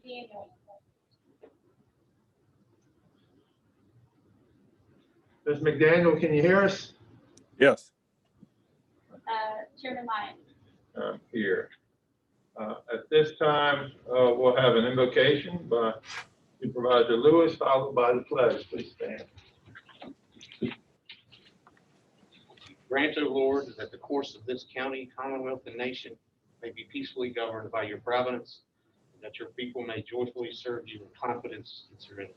McDaniel. Ms. McDaniel, can you hear us? Yes. Chairman Lyons. Here. At this time, we'll have an invocation by Supervisor Lewis, followed by the pledge. Please stand. Grant, O Lord, that the course of this county, commonwealth, and nation may be peacefully governed by your providence, and that your people may joyfully serve you in confidence and serenity.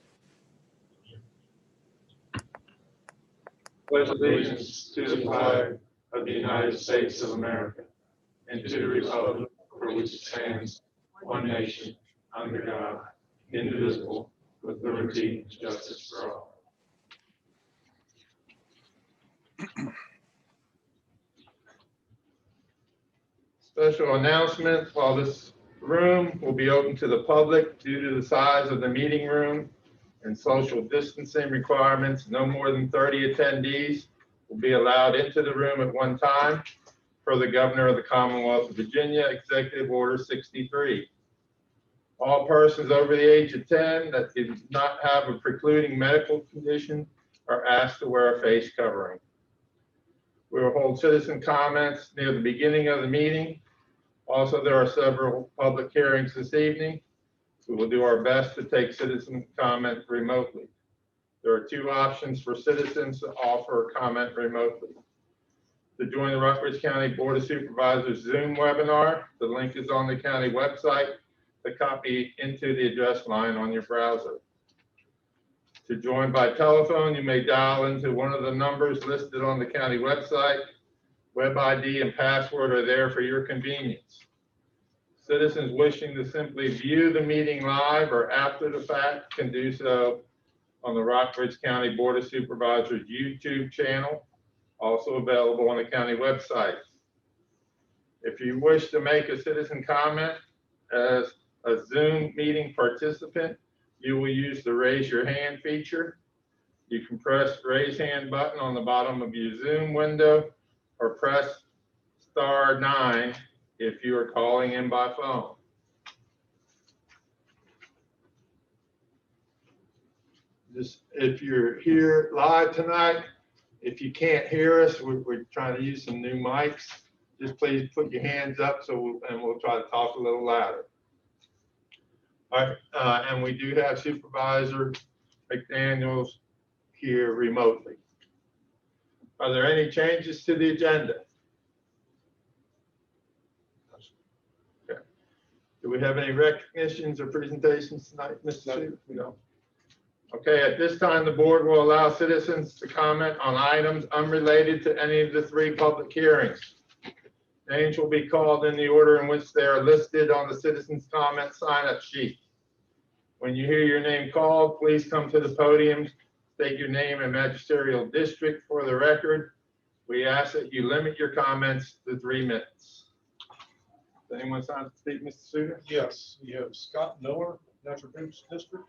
Pledge allegiance to the flag of the United States of America and to the republic for which it stands, one nation, under God, indivisible, with liberty and justice for all. Special announcement, while this room will be open to the public due to the size of the meeting room and social distancing requirements, no more than 30 attendees will be allowed into the room at one time per the Governor of the Commonwealth of Virginia, Executive Order 63. All persons over the age of 10 that do not have a precluding medical condition are asked to wear a face covering. We will hold citizen comments near the beginning of the meeting. Also, there are several public hearings this evening. We will do our best to take citizen comment remotely. There are two options for citizens to offer a comment remotely. To join the Rockbridge County Board of Supervisors Zoom webinar, the link is on the county website. The copy into the address line on your browser. To join by telephone, you may dial into one of the numbers listed on the county website. Web ID and password are there for your convenience. Citizens wishing to simply view the meeting live or after the fact can do so on the Rockbridge County Board of Supervisors YouTube channel, also available on the county website. If you wish to make a citizen comment as a Zoom meeting participant, you will use the raise your hand feature. You can press the raise hand button on the bottom of your Zoom window or press *9 if you are calling in by phone. Just if you're here live tonight, if you can't hear us, we're trying to use some new mics. Just please put your hands up and we'll try to talk a little louder. All right, and we do have Supervisor McDaniel here remotely. Are there any changes to the agenda? Okay. Do we have any recognitions or presentations tonight, Mr. Chief? No. Okay, at this time, the board will allow citizens to comment on items unrelated to any of the three public hearings. Names will be called in the order in which they are listed on the citizens' comment sign-up sheet. When you hear your name called, please come to the podium, state your name and magisterial district for the record. We ask that you limit your comments to 3 minutes. Does anyone sign to speak, Mr. Suter? Yes, you have Scott Miller, Natural Gas District.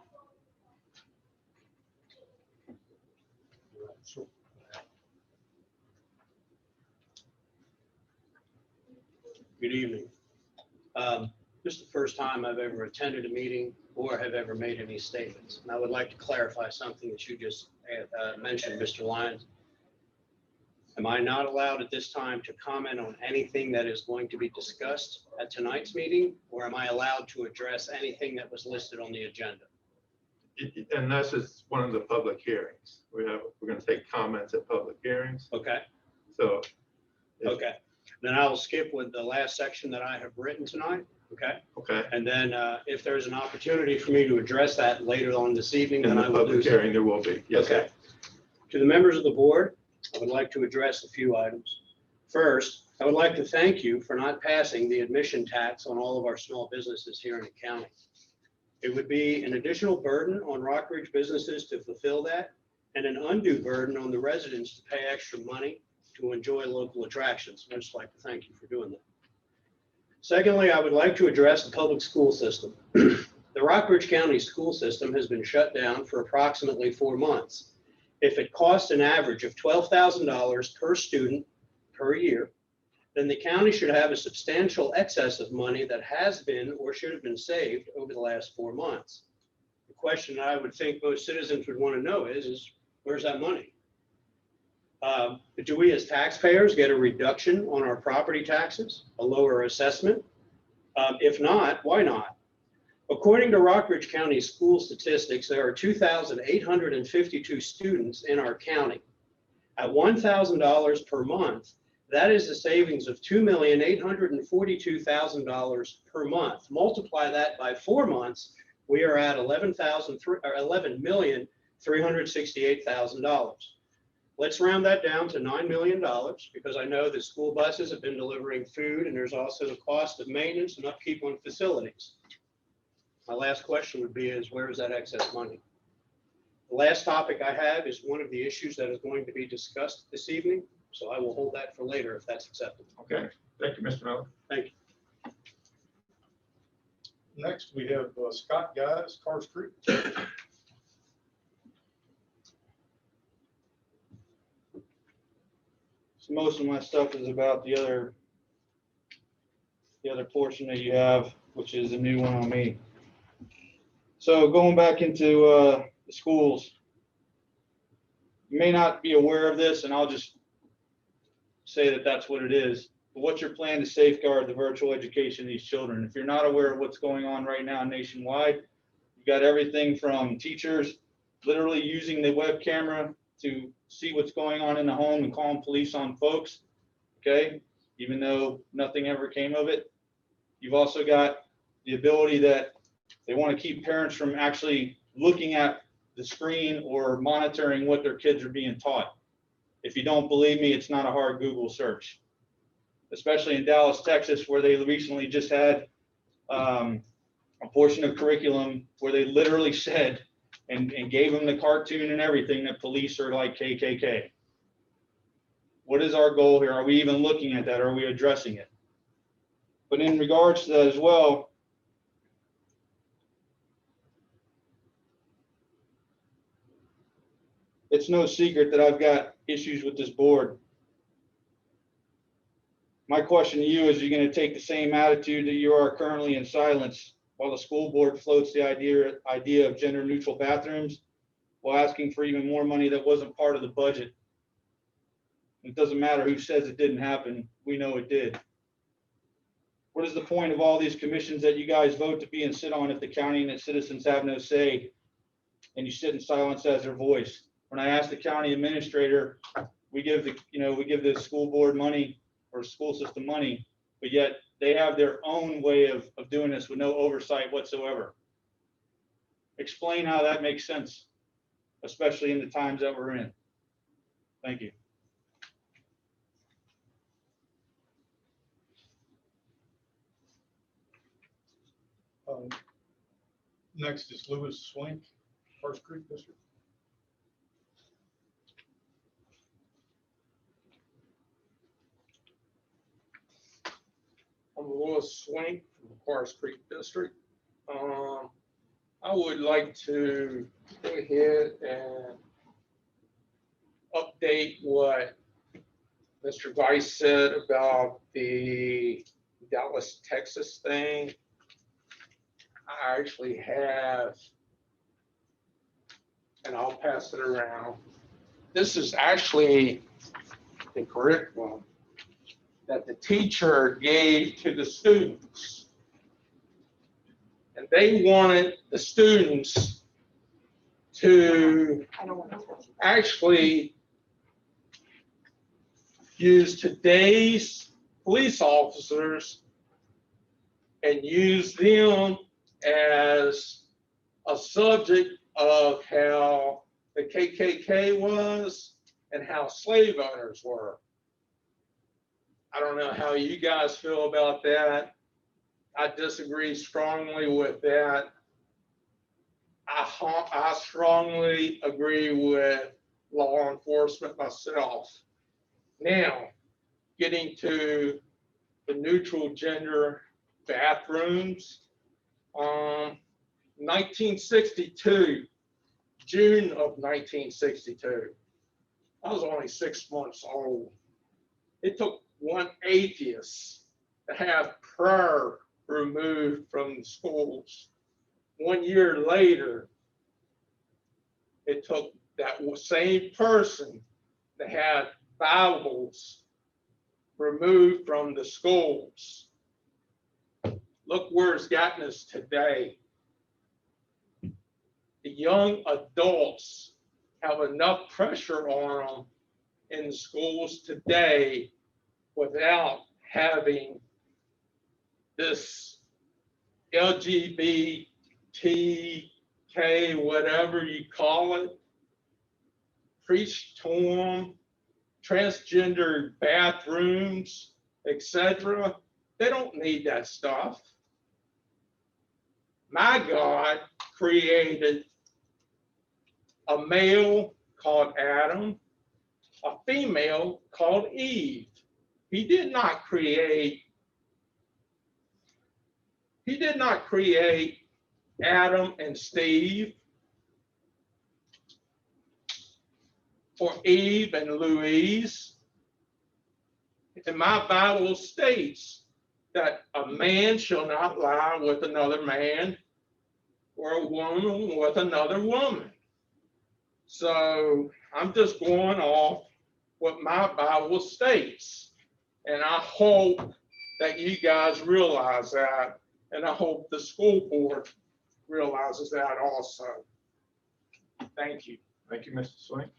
Good evening. This is the first time I've ever attended a meeting or have ever made any statements. And I would like to clarify something that you just mentioned, Mr. Lyons. Am I not allowed at this time to comment on anything that is going to be discussed at tonight's meeting, or am I allowed to address anything that was listed on the agenda? Unless it's one of the public hearings. We're going to take comments at public hearings. Okay. So. Okay. Then I will skip with the last section that I have written tonight. Okay. Okay. And then if there's an opportunity for me to address that later on this evening, In then the I will do public so. hearing, there will be. Yes. Okay. To the members of the board, I would like to address a few items. First, I would like to thank you for not passing the admission tax on all of our small businesses here in the county. It would be an additional burden on Rockbridge businesses to fulfill that, and an undue burden on the residents to pay extra money to enjoy local attractions. I'd just like to thank you for doing that. Secondly, I would like to address the public school system. The Rockbridge County school system has been shut down for approximately 4 months. If it costs an average of $12,000 per student per year, then the county should have a substantial excess of money that has been or should have been saved over the last 4 months. The question I would think most citizens would want to know is where's that money? Do we as taxpayers get a reduction on our property taxes, a lower assessment? If not, why not? According to Rockbridge County school statistics, there are 2,852 students in our county. At $1,000 per month, that is a savings of $2,842,000 per month. Multiply that by 4 months, we are at $11,368,000. Let's round that down to $9 million because I know that school buses have been delivering food and there's also the cost of maintenance and upkeep on facilities. My last question would be is where is that excess money? The last topic I have is one of the issues that is going to be discussed this evening, so I will hold that for later if that's acceptable. Okay, thank you, Mr. Miller. Thank you. Next, we have Scott Guys, Carr Street. So most of my stuff is about the other portion that you have, which is a new one on me. So going back into the schools, you may not be aware of this, and I'll just say that that's what it is. But what's your plan to safeguard the virtual education of these children? If you're not aware of what's going on right now nationwide, you've got everything from teachers literally using the web camera to see what's going on in the home and calling police on folks, okay, even though nothing ever came of it. You've also got the ability that they want to keep parents from actually looking at the screen or monitoring what their kids are being taught. If you don't believe me, it's not a hard Google search, especially in Dallas, Texas, where they recently just had a portion of curriculum where they literally said and gave them the cartoon and everything that police are like KKK. What is our goal here? Are we even looking at that? Are we addressing it? But in regards to that as well, it's no secret that I've got issues with this board. My question to you is, are you going to take the same attitude that you are currently in silence while the school board floats the idea of gender neutral bathrooms while asking for even more money that wasn't part of the budget? It doesn't matter who says it didn't happen. We know it did. What is the point of all these commissions that you guys vote to be and sit on if the county and its citizens have no say and you sit in silence as their voice? When I ask the county administrator, we give the school board money or school system money, but yet they have their own way of doing this with no oversight whatsoever. Explain how that makes sense, especially in the times that we're in. Thank you. Next is Lewis Swink, First Creek District. I'm Lewis Swink from the Forest Creek District. I would like to go ahead and update what Mr. Weiss said about the Dallas, Texas thing. I actually have, and I'll pass it around. This is actually the curriculum that the teacher gave to the students. And they wanted the students to actually use today's police officers and use them as a subject of how the KKK was and how slave owners were. I don't know how you guys feel about that. I disagree strongly with that. I strongly agree with law enforcement myself. Now, getting to the neutral gender bathrooms, 1962, June of 1962, I was only 6 months old. It took want atheists to have prayer removed from the schools. 1 year later, it took that same person to have Bibles removed from the schools. Look where it's gotten us today. The young adults have enough pressure on them in the schools today without having this LGBTK, whatever you call it, preached to them, transgender bathrooms, etc. They don't need that stuff. My God created a male called Adam, a female called Eve. He did not create Adam and Steve or Eve and Louise. And my Bible states that a man shall not lie with another man or a woman with another woman. So I'm just going off what my Bible states. And I hope that you guys realize that. And I hope the school board realizes that also. Thank you. Thank you, Mr. Swink.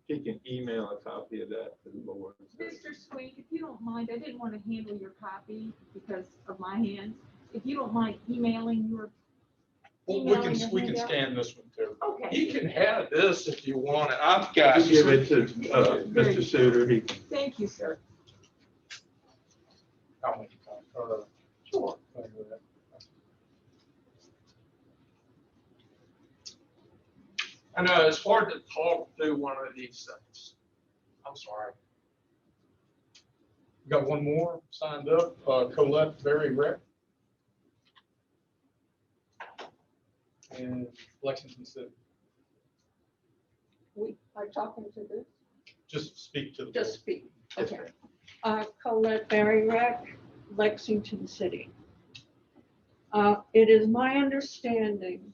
He can email a copy of that to the board. Mr. Swink, if you don't mind, I didn't want to handle your copy because of my hands. If you don't mind emailing your. Well, emailing your we can handout. scan this one too. Okay. You can have this if you want it. I've got Just give it to Mr. Suter. He Thank you, sir. I'll make a copy. Sure. I know it's hard to talk through one of these things. I'm sorry. Got one more signed up, Colette Berry Rec. In Lexington City. We are talking to this, Just speak to the. just speak. Yes, Okay. ma'am. Colette Berry Rec, Lexington City. It is my understanding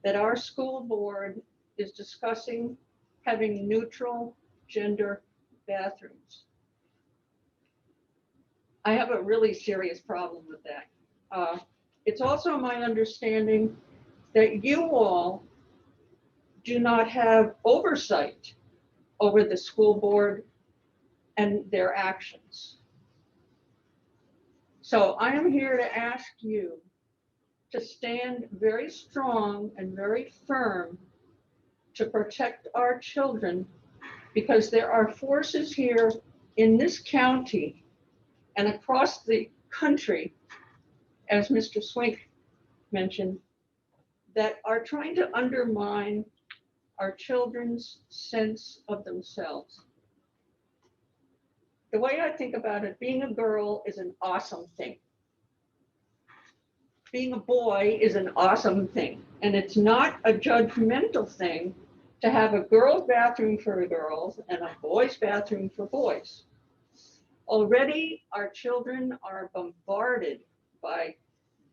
that our school board is discussing having neutral gender bathrooms. I have a really serious problem with that. It's also my understanding that you all do not have oversight over the school board and their actions. So I am here to ask you to stand very strong and very firm to protect our children, because there are forces here in this county and across the country, as Mr. Swink mentioned, that are trying to undermine our children's sense of themselves. The way I think about it, being a girl is an awesome thing. Being a boy is an awesome thing. And it's not a judgmental thing to have a girls' bathroom for girls and a boys' bathroom for boys. Already, our children are bombarded by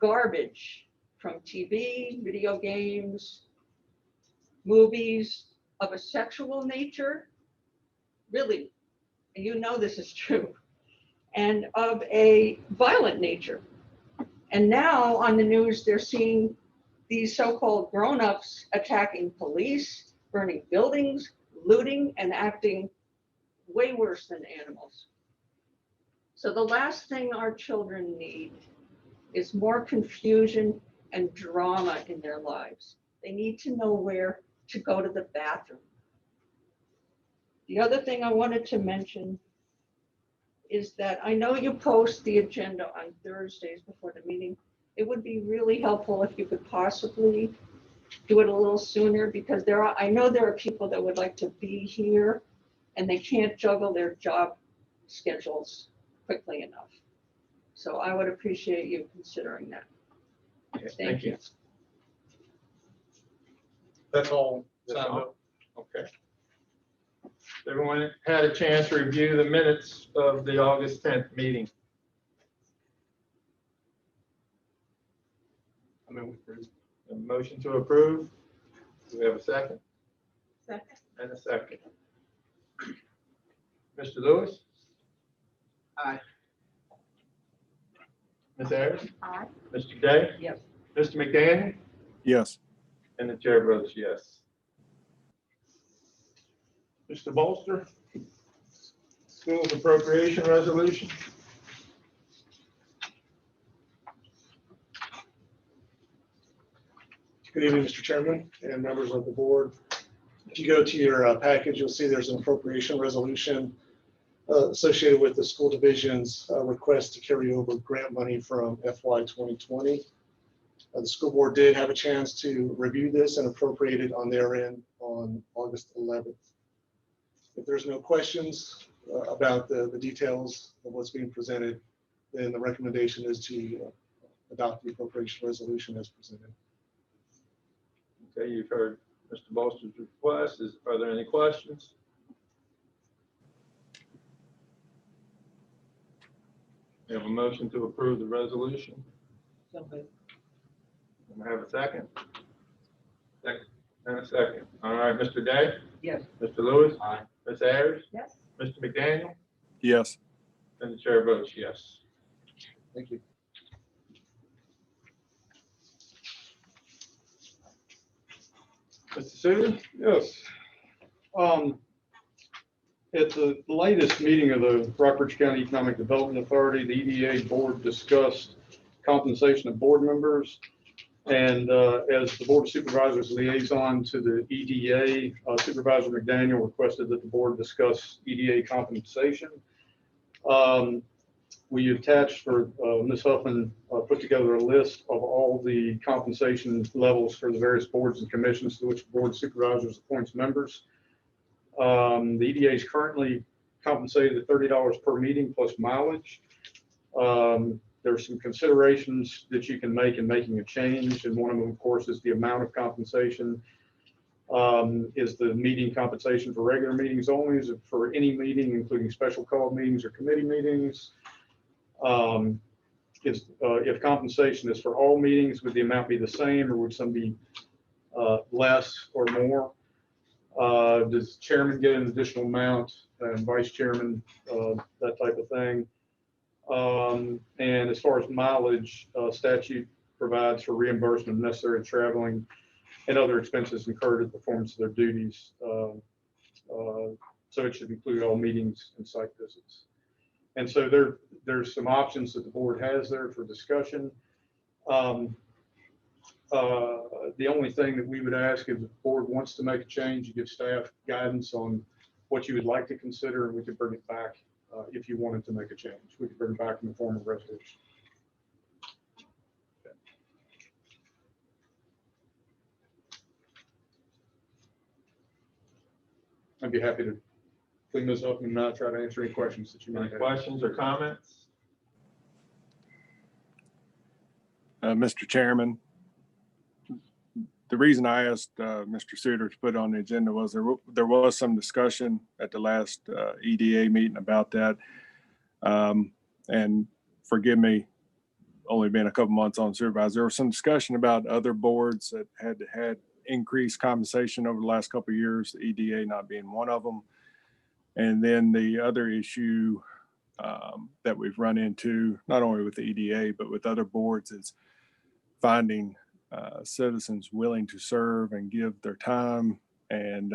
garbage from TV, video games, movies of a sexual nature, really, and you know this is true, and of a violent nature. And now on the news, they're seeing these so-called grown-ups attacking police, burning buildings, looting, and acting way worse than animals. So the last thing our children need is more confusion and drama in their lives. They need to know where to go to the bathroom. The other thing I wanted to mention is that I know you post the agenda on Thursdays before the meeting. It would be really helpful if you could possibly do it a little sooner, because I know there are people that would like to be here and they can't juggle their job schedules quickly enough. So I would appreciate you considering that. Okay, Thank you. That's all That's signed all? up. Okay. Everyone had a chance to review the minutes of the August 10th meeting. I mean, we approved. A motion to approve. Do we have a second? Second. And a second. Mr. Lewis? Aye. Ms. Ayers? Aye. Mr. Day? Yes. Mr. McDaniel? Yes. And the chair votes yes. Mr. Bolster? Schools appropriation resolution? Good evening, Mr. Chairman and members of the board. If you go to your package, you'll see there's an appropriation resolution associated with the school division's request to carry over grant money from FY 2020. The school board did have a chance to review this and appropriate it on their end on August 11th. If there's no questions about the details of what's being presented, then the recommendation is to adopt the appropriation resolution as presented. Okay, you've heard Mr. Bolster's request. Are there any questions? We have a motion to approve the resolution. And I have a second. Second. And a second. All right, Mr. Day? Yes. Mr. Lewis? Aye. Ms. Ayers? Yes. Mr. McDaniel? Yes. And the chair votes yes. Thank you. Mr. Suter? Yes. At the latest meeting of the Rockbridge County Economic Development Authority, the EDA board discussed compensation of board members. And as the Board of Supervisors liaison to the EDA, Supervisor McDaniel requested that the board discuss EDA compensation. We attached for Ms. Huffman put together a list of all the compensation levels for the various boards and commissions to which the Board of Supervisors appoints members. The EDA is currently compensated at $30 per meeting plus mileage. There's some considerations that you can make in making a change, and one of them, of course, is the amount of compensation. Is the meeting compensation for regular meetings only? Is it for any meeting, including special call meetings or committee meetings? If compensation is for all meetings, would the amount be the same, or would some be less or more? Does chairman get an additional amount, and vice chairman, that type of thing? And as far as mileage, statute provides for reimbursement of necessary traveling and other expenses incurred in performance of their duties. So it should include all meetings and site visits. And so there's some options that the board has there for discussion. The only thing that we would ask if the board wants to make a change, you give staff guidance on what you would like to consider, and we could bring it back if you wanted to make a change. We could bring it back in the form of resolution. I'd be happy to clean this up and not try to answer any questions that you might Any have. questions or comments? Mr. Chairman, the reason I asked Mr. Suter to put on the agenda was there was some discussion at the last EDA meeting about that. And forgive me, only been a couple months on supervisor. There was some discussion about other boards that had increased compensation over the last couple of years, the EDA not being one of them. And then the other issue that we've run into, not only with the EDA, but with other boards, is finding citizens willing to serve and give their time. And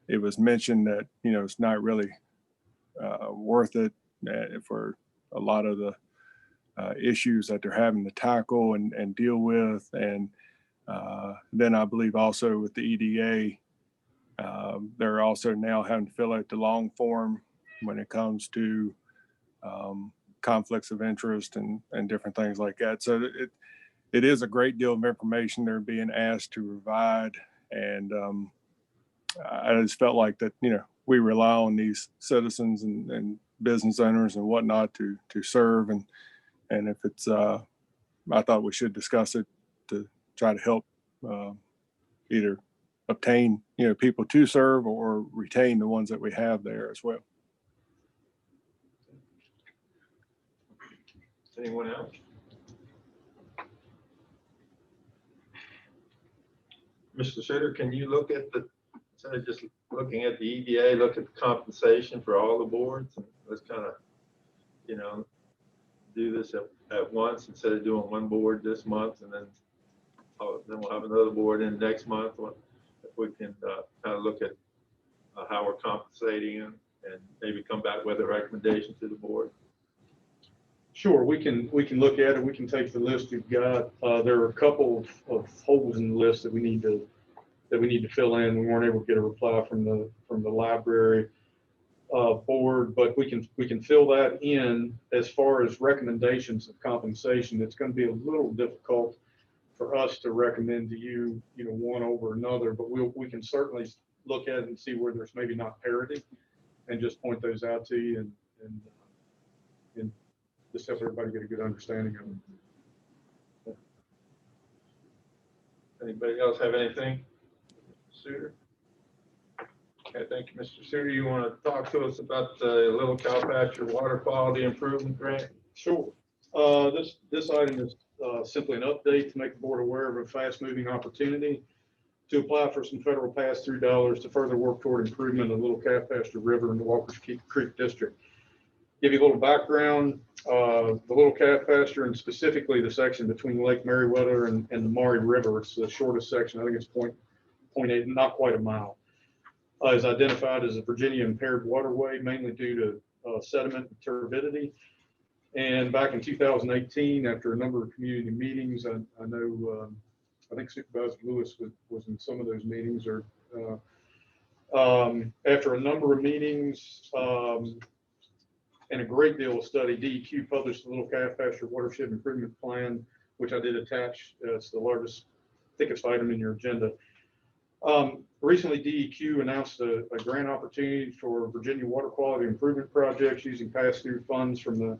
it was mentioned that, it's not really worth it for a lot of the issues that they're having to tackle and deal with. And then I believe also with the EDA, they're also now having to fill out the long form when it comes to conflicts of interest and different things like that. So it is a great deal of information they're being asked to provide. And I just felt like that, we rely on these citizens and business owners and whatnot to serve. And if it's, I thought we should discuss it to try to help either obtain, people to serve or retain the ones that we have there as well. Anyone else? Mr. Suter, can you look at instead of just looking at the EDA, look at the compensation for all the boards? And let's kind of, do this at once instead of doing one board this month and then we'll have another board in next month. If we can kind of look at how we're compensating them and maybe come back with a recommendation to the board. Sure, we can look at it. We can take the list you've got. There are a couple of holes in the list that we need to fill in. We weren't able to get a reply from the library board, but we can fill that in. As far as recommendations of compensation, it's going to be a little difficult for us to recommend to you, one over another, but we can certainly look at it and see where there's maybe not parity and just point those out to you and just help everybody get a good understanding of them. Anybody else have anything? Suter? Okay, thank you, Mr. Suter. You want to talk to us about the Little Cow Pasture Water Quality Improvement Grant? Sure. This item is simply an update to make the board aware of a fast-moving opportunity to apply for some federal pass-through dollars to further work toward improvement of the Little Calf Pasture River in the Walker's Creek District. Give you a little background. The Little Calf Pasture, and specifically the section between Lake Meriwether and the Maury River, it's the shortest section. I think it's 0.8, not quite a mile. Is identified as a Virginia impaired waterway, mainly due to sediment and turbidity. And back in 2018, after a number of community meetings, I know, I think Supervisor Lewis was in some of those meetings, or after a number of meetings and a great deal of study, DEQ published the Little Calf Pasture Watershed Improvement Plan, which I did attach. It's the largest, thickest item in your agenda. Recently, DEQ announced a grant opportunity for Virginia water quality improvement projects using pass-through funds from the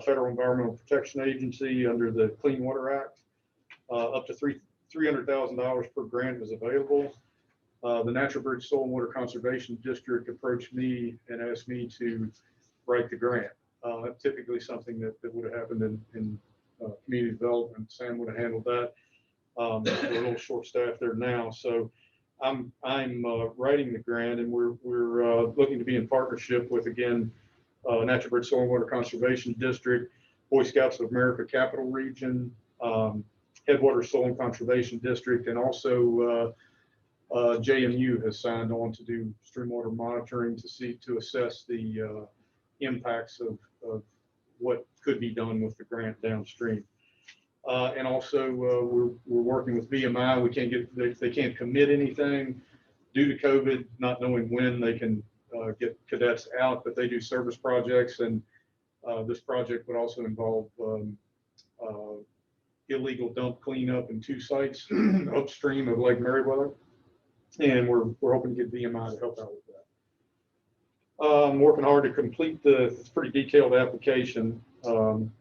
Federal Environmental Protection Agency under the Clean Water Act. Up to $300,000 per grant is available. The Natural Bridge Soil and Water Conservation District approached me and asked me to write the grant. Typically something that would have happened in community development. Sam would have handled that. We're a little short-staffed there now, so I'm writing the grant, and we're looking to be in partnership with, again, Natural Bridge Soil and Water Conservation District, Boy Scouts of America Capital Region, Headwaters Soil and Conservation District, and also JMU has signed on to do streamwater monitoring to assess the impacts of what could be done with the grant downstream. And also we're working with VMI. We can't they can't commit anything due to COVID, not knowing when they can get cadets out, but they do service projects, and this project would also involve illegal dump cleanup in 2 sites upstream of Lake Meriwether, and we're hoping to get VMI to help out with that. I'm working hard to complete it's pretty detailed application, and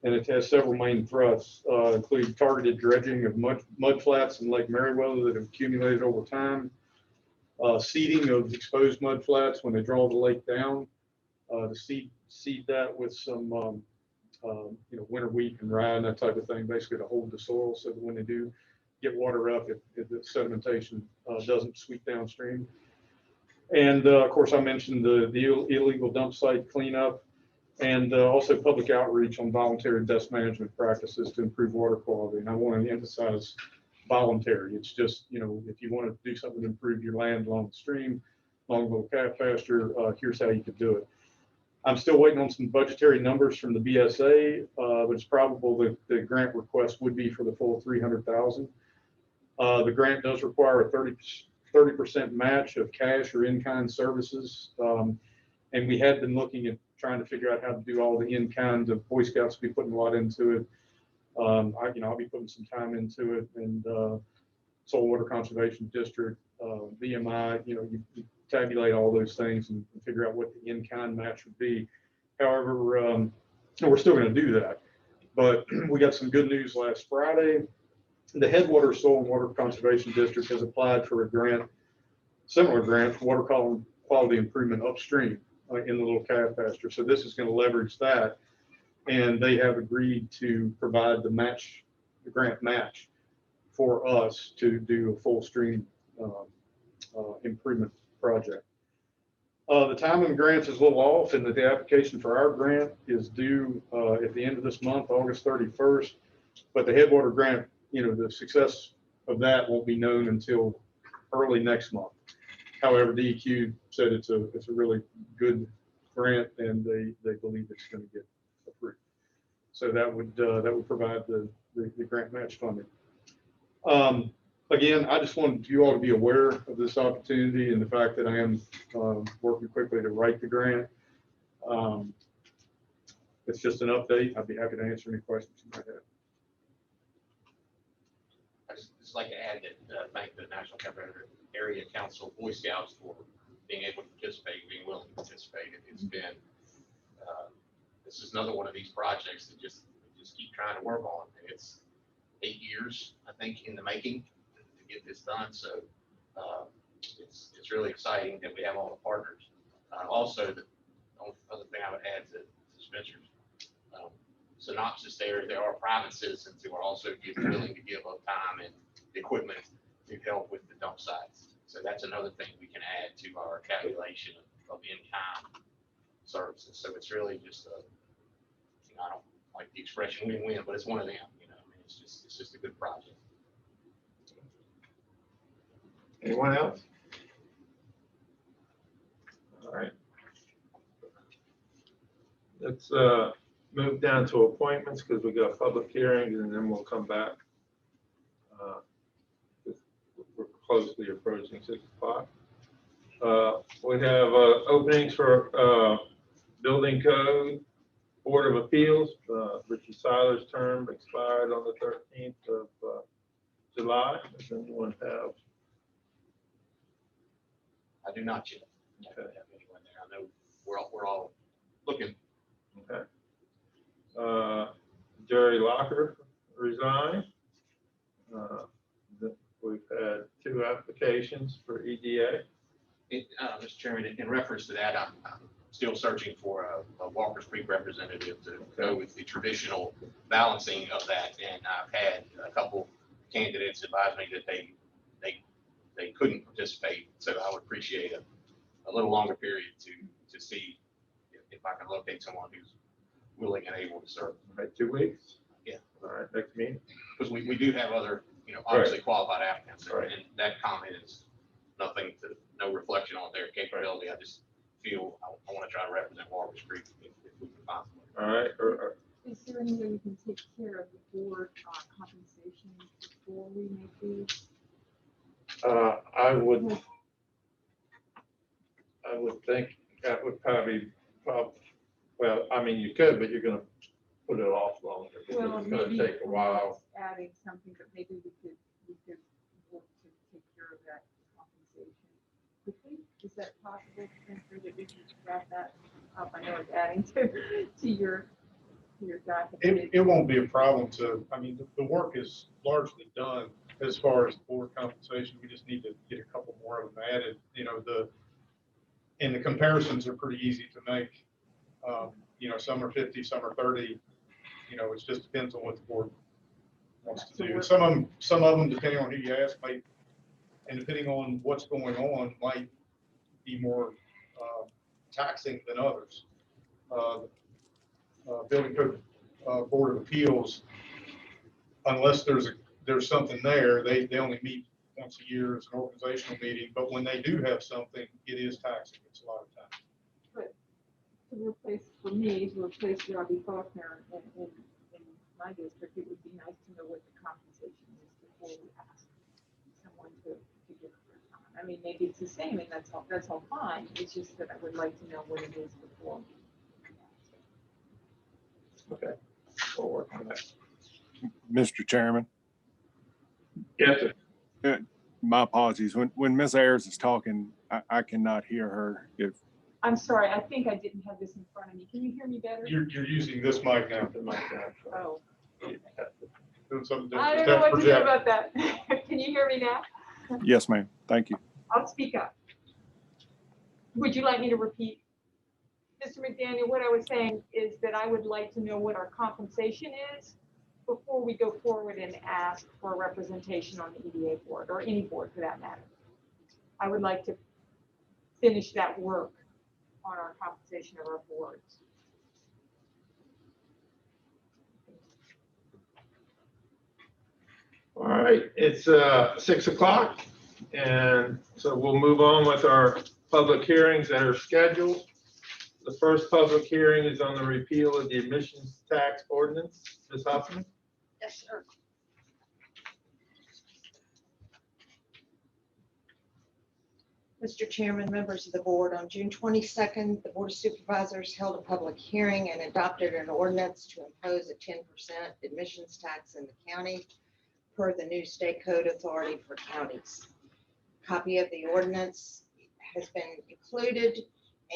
it has several main thrusts, including targeted dredging of mud flats in Lake Meriwether that have accumulated over time, seeding of exposed mud flats when they draw the lake down, to seed that with some winter wheat and rye and that type of thing, basically to hold the soil so that when they do get water up, the sedimentation doesn't sweep downstream. And of course, I mentioned the illegal dump site cleanup, and also public outreach on voluntary dust management practices to improve water quality. And I want to emphasize voluntary. It's just, if you want to do something to improve your land along the stream, along the Little Calf Pasture, here's how you could do it. I'm still waiting on some budgetary numbers from the BSA, but it's probable that the grant request would be for the full $300,000. The grant does require a 30% match of cash or in-kind services. And we had been looking at trying to figure out how to do all the in-kind. The Boy Scouts will be putting a lot into it. I'll be putting some time into it, and Soil Water Conservation District, VMI, you tabulate all those things and figure out what the in-kind match would be. However, we're still going to do that. But we got some good news last Friday. the Headwater Soil and Water Conservation District has applied for a grant, similar grant for water quality improvement upstream in the little calf pasture. So this is going to leverage that. And they have agreed to provide the grant match for us to do a full stream improvement project. The timing of grants is a little off in that the application for our grant is due at the end of this month, August 31st. But the Headwater grant, the success of that won't be known until early next month. However, DEQ said it's a really good grant and they believe it's going to get approved. So that would provide the grant match funding. Again, I just wanted you all to be aware of this opportunity and the fact that I am working quickly to write the grant. It's just an update. I'd be happy to answer any questions you might have. I just like to add that thank the National Capital Area Council Boy Scouts for being able to participate, being willing to participate. It's been this is another one of these projects that just keep trying to work on. It's 8 years, I think, in the making to get this done. So it's really exciting that we have all the partners. Also, the only other thing I would add to Spencer's synopsis there are private citizens who are also willing to give up time and equipment to help with the dump sites. So that's another thing we can add to our calculation of in-kind services. So it's really just I don't like the expression win-win, but it's one of them. It's just a good project. Anyone else? All right. Let's move down to appointments because we got public hearings and then we'll come back. We're closely approaching 6 o'clock. We have openings for building code, Board of Appeals. Richard Seiler's term expired on the 13th of July. Does anyone have? I do not yet. I don't have anyone there. I know we're all looking. Okay. Jerry Locker resigned. We've had 2 applications for EDA. Mr. Chairman, in reference to that, I'm still searching for a Walker's Creek representative to go with the traditional balancing of that. And I've had a couple candidates advise me that they couldn't participate. So I would appreciate a little longer period to see if I can locate someone who's willing and able to serve. All right, 2 weeks? Yeah. All right, next meeting? Because we do have other, obviously Right. qualified applicants. Right. And that comment is no reflection on their capability. I just feel I want to try to represent Walker's Creek if we can find someone. All right. Is there any way you can take care of the board compensation before we make these? I would think that would probably, well, I mean, you could, but you're going to put it off longer because Well, it's going maybe to take a while. adding something, but maybe we could work to take care of that compensation quickly. Is that possible, Spencer, that we can wrap that up? I know it's adding to your document. It won't be a problem the work is largely done as far as board compensation. We just need to get a couple more of them added. And the comparisons are pretty easy to make. Some are 50, some are 30. It just depends on what the board wants to do. Some of them, depending on who you ask, might, and depending on what's going on, might be more taxing than others. Building Code Board of Appeals, unless there's something there, they only meet once a year as an organizational meeting. But when they do have something, it is taxing. It's a lot of time. But to replace Robbie Faulkner in my district, it would be nice to know what the compensation is before we ask someone to give their time. Maybe it's the same and that's all fine. It's just that I would like to know what it is before. Okay, we'll work on that. Mr. Chairman, Yes, sir. my apologies. When Ms. Ayers is talking, I cannot hear her. I'm sorry, I think I didn't have this in front of me. Can you hear me better? You're using this mic now. The mic down. Oh, doing something I different. don't know That's what to do project. about that. Can you hear me now? Yes, ma'am. Thank you. I'll speak up. Would you like me to repeat? Mr. McDaniel, what I was saying is that I would like to know what our compensation is before we go forward and ask for a representation on the EDA board, or any board for that matter. I would like to finish that work on our compensation of our boards. All right, it's 6 o'clock, and so we'll move on with our public hearings that are scheduled. The first public hearing is on the repeal of the emissions tax ordinance. Ms. Huffman? Yes, sir. Mr. Chairman, members of the board, on June 22nd, the Board of Supervisors held a public hearing and adopted an ordinance to impose a 10% admissions tax in the county per the new state code authority for counties. Copy of the ordinance has been included,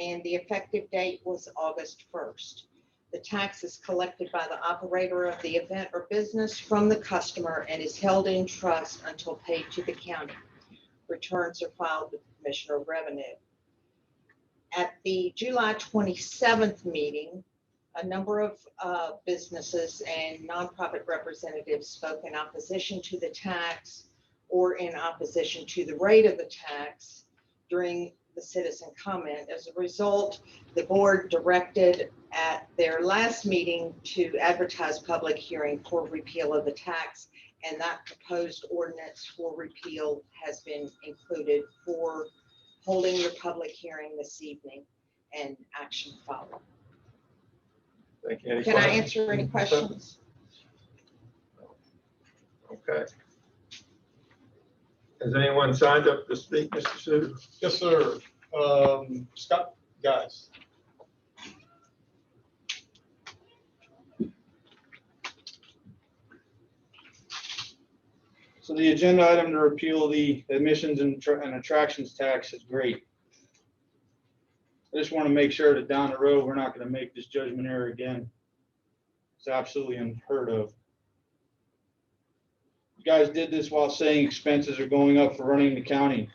and the effective date was August 1st. The tax is collected by the operator of the event or business from the customer and is held in trust until paid to the county. Returns are filed with the Commissioner of Revenue. At the July 27th meeting, a number of businesses and nonprofit representatives spoke in opposition to the tax or in opposition to the rate of the tax during the citizen comment. As a result, the board directed at their last meeting to advertise public hearing for repeal of the tax, and that proposed ordinance for repeal has been included for holding your public hearing this evening and action following. Thank you. Any Can I questions? answer any questions? Okay. Has anyone signed up to speak, Mr. Suter? Yes, sir. Scott, guys. So the agenda item to repeal the admissions and attractions tax is great. I just want to make sure that down the road, we're not going to make this judgment error again. It's absolutely unheard of. You guys did this while saying expenses are going up for running the county,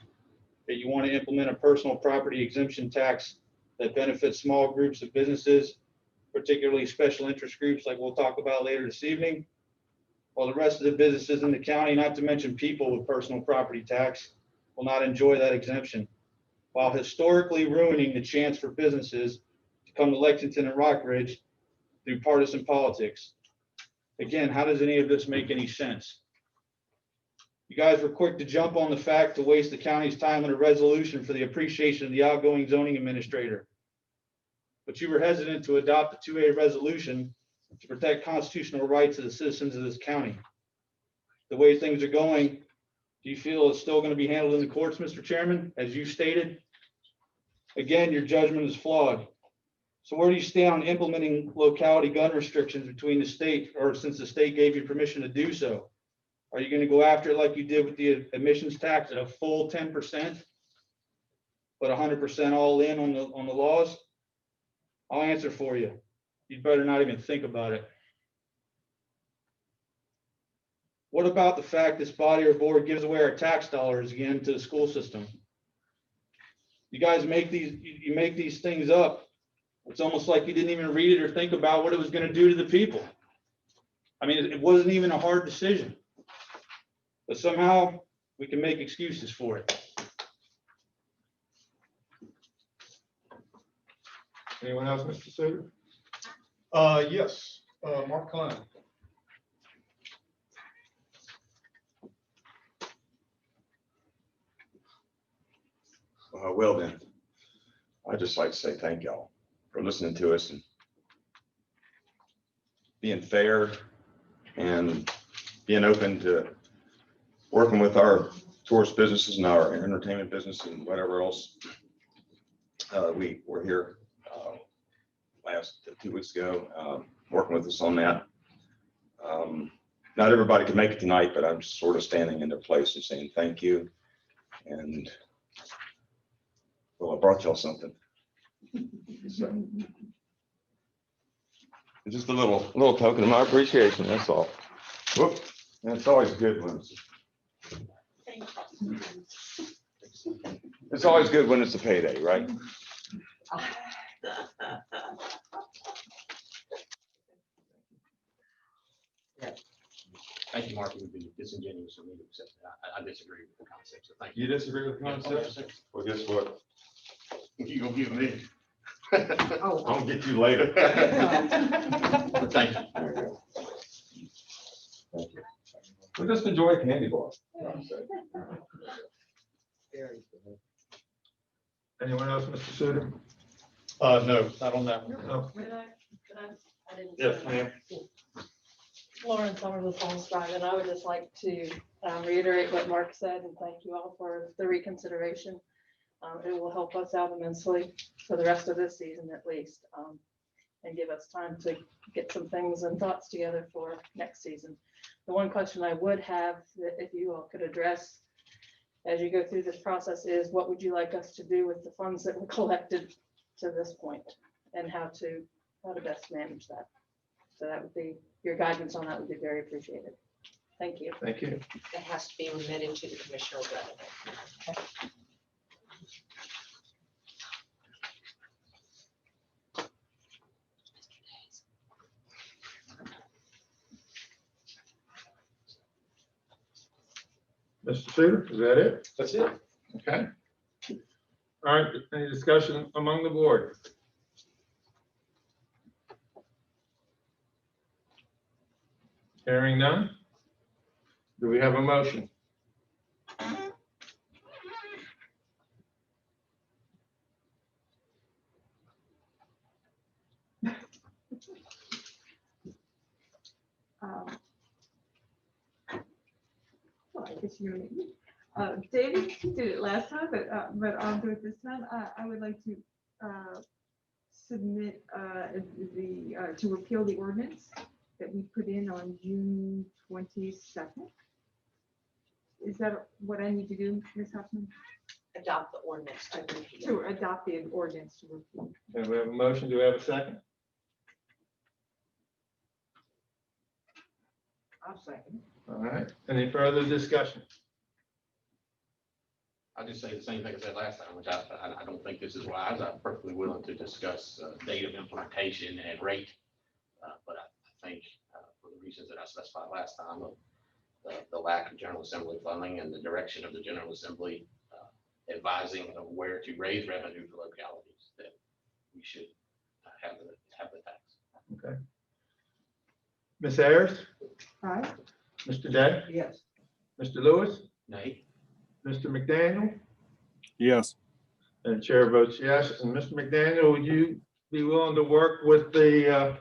that you want to implement a personal property exemption tax that benefits small groups of businesses, particularly special interest groups like we'll talk about later this evening, while the rest of the businesses in the county, not to mention people with personal property tax, will not enjoy that exemption, while historically ruining the chance for businesses to come to Lexington and Rockbridge through partisan politics. Again, how does any of this make any sense? You guys were quick to jump on the fact to waste the county's time on a resolution for the appreciation of the outgoing zoning administrator. But you were hesitant to adopt a 2A resolution to protect constitutional rights of the citizens of this county. The way things are going, do you feel it's still going to be handled in the courts, Mr. Chairman, as you stated? Again, your judgment is flawed. So where do you stand on implementing locality gun restrictions between the state, or since the state gave you permission to do so? Are you going to go after it like you did with the admissions tax at a full 10%, but 100% all in on the laws? I'll answer for you. You'd better not even think about it. What about the fact this body or board gives away our tax dollars again to the school system? You guys make these things up. It's almost like you didn't even read it or think about what it was going to do to the people. I mean, it wasn't even a hard decision, but somehow we can make excuses for it. Anyone else, Mr. Suter? Yes, Mark Klein. Well then, I'd just like to say thank y'all for listening to us and being fair and being open to working with our tourist businesses and our entertainment business and whatever else. We were here last 2 weeks ago, working with us on that. Not everybody could make it tonight, but I'm sort of standing in their place and saying thank you. And well, I brought y'all something. So, it's just a little token of my appreciation, that's all. Whoop. And it's always good when it's always good when it's a payday, right? Thank you, Mark. It would be disingenuous for me to accept that. I disagree with the concept, so thank you. You disagree with the concept? Well, guess what? You gonna give me? Oh. I'll get you later. But thank you. There you go. Thank you. We'll just enjoy a candy bar. Anyone else, Mr. Suter? No, not on that. No. I didn't. Yes, ma'am. Lauren Summers, Palms Drive, and I would just like to reiterate what Mark said and thank you all for the reconsideration. It will help us out immensely for the rest of this season at least, and give us time to get some things and thoughts together for next season. The one question I would have that if you all could address as you go through this process is what would you like us to do with the funds that were collected to this point and how to best manage that? So that would be, your guidance on that would be very appreciated. Thank you. Thank you. It has to be remitted to the Commissioner of Revenue. Mr. Suter, is that it? That's it. Okay. All right, any discussion among the board? Hearing none? Do we have a motion? Well, I guess you're David did it last time, but I'll do it this time. I would like to submit to repeal the ordinance that we put in on June 22nd. Is that what I need to do, Ms. Huffman? Adopt the ordinance to repeal. To adopt the ordinance to repeal. Okay, we have a motion. Do we have a second? I'll second. All right, any further discussion? I'll just say the same thing I said last time, which I don't think this is wise. I'm perfectly willing to discuss date of implementation and rate. But I think for the reasons that I specified last time, of the lack of General Assembly funding and the direction of the General Assembly advising of where to raise revenue for localities, that we should have the tax. Okay. Ms. Ayers, Aye. Mr. Day, Yes. Mr. Lewis, Nay? Mr. McDaniel, Yes. and the chair votes yes. And Mr. McDaniel, would you be willing to work with the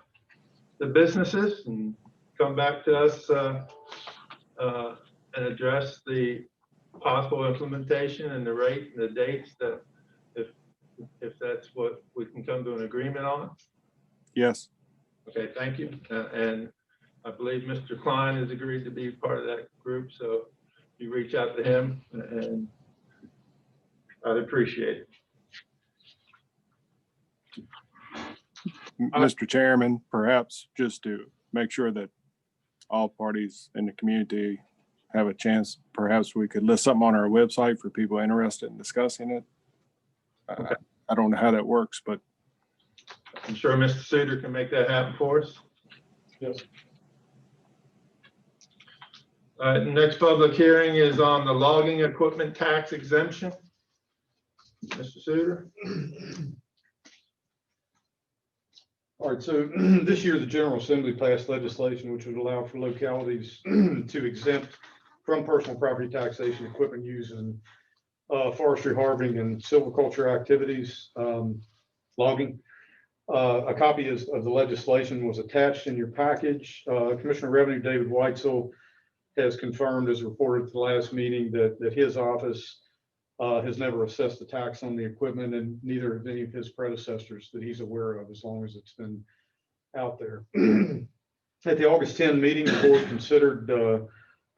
businesses and come back to us and address the possible implementation and the rate and the dates that if that's what we can come to an agreement on? Yes. Okay, thank you. And I believe Mr. Klein has agreed to be part of that group, so you reach out to him and I'd appreciate it. Mr. Chairman, perhaps just to make sure that all parties in the community have a chance, perhaps we could list something on our website for people interested in discussing it. I don't know how that works, but I'm sure Mr. Suter can make that happen for us. Yes. All right, the next public hearing is on the logging equipment tax exemption. Mr. Suter? All right, so this year, the General Assembly passed legislation which would allow for localities to exempt from personal property taxation equipment used in forestry, harvesting, and silviculture activities, logging. A copy of the legislation was attached in your package. Commissioner of Revenue David Weitzel has confirmed, as reported at the last meeting, that his office has never assessed a tax on the equipment, and neither have any of his predecessors that he's aware of, as long as it's been out there. At the August 10 meeting, the board considered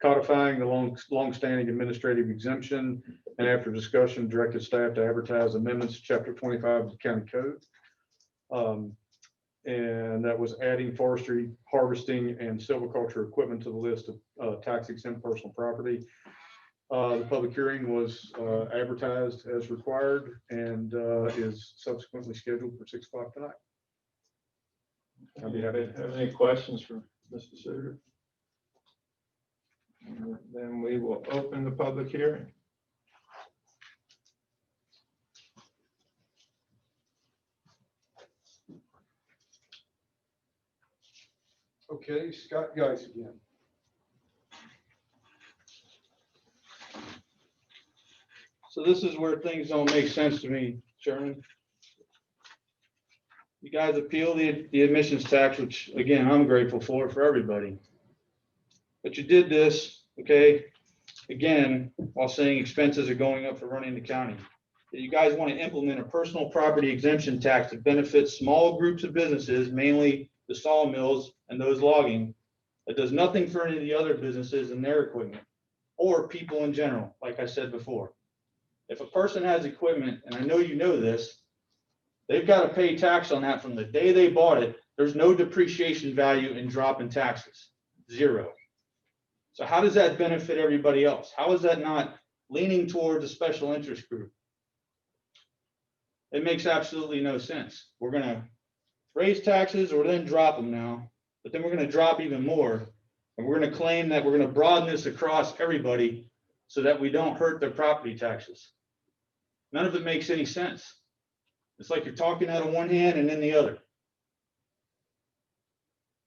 codifying the long-standing administrative exemption, and after discussion, directed staff to advertise amendments to Chapter 25 of the County Code. And that was adding forestry, harvesting, and silviculture equipment to the list of tax exempt personal property. The public hearing was advertised as required and is subsequently scheduled for 6 o'clock tonight. I'll be happy. Have any questions for Mr. Suter? Then we will open the public hearing. Okay, Scott Geis again. So this is where things don't make sense to me, Chairman. You guys appeal the admissions tax, which again, I'm grateful for everybody. But you did this, okay, again, while saying expenses are going up for running the county. You guys want to implement a personal property exemption tax that benefits small groups of businesses, mainly the sawmills and those logging, that does nothing for any of the other businesses and their equipment or people in general, like I said before. If a person has equipment, and I know you know this, they've got to pay tax on that from the day they bought it. There's no depreciation value in drop in taxes, zero. So how does that benefit everybody else? How is that not leaning towards a special interest group? It makes absolutely no sense. We're going to raise taxes or then drop them now, but then we're going to drop even more. And we're going to claim that we're going to broaden this across everybody so that we don't hurt their property taxes. None of it makes any sense. It's like you're talking out of one hand and in the other.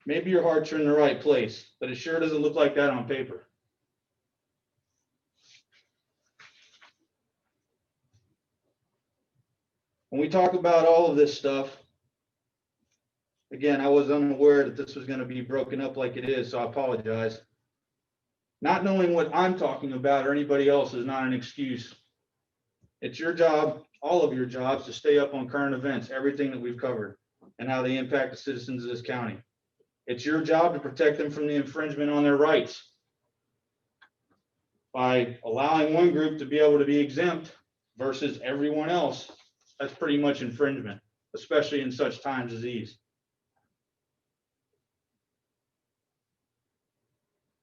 Maybe your hearts are in the right place, but it sure doesn't look like that on paper. When we talk about all of this stuff, again, I was unaware that this was going to be broken up like it is, so I apologize. Not knowing what I'm talking about or anybody else is not an excuse. It's your job, all of your jobs, to stay up on current events, everything that we've covered, and how they impact the citizens of this county. It's your job to protect them from the infringement on their rights. By allowing one group to be able to be exempt versus everyone else, that's pretty much infringement, especially in such times as these.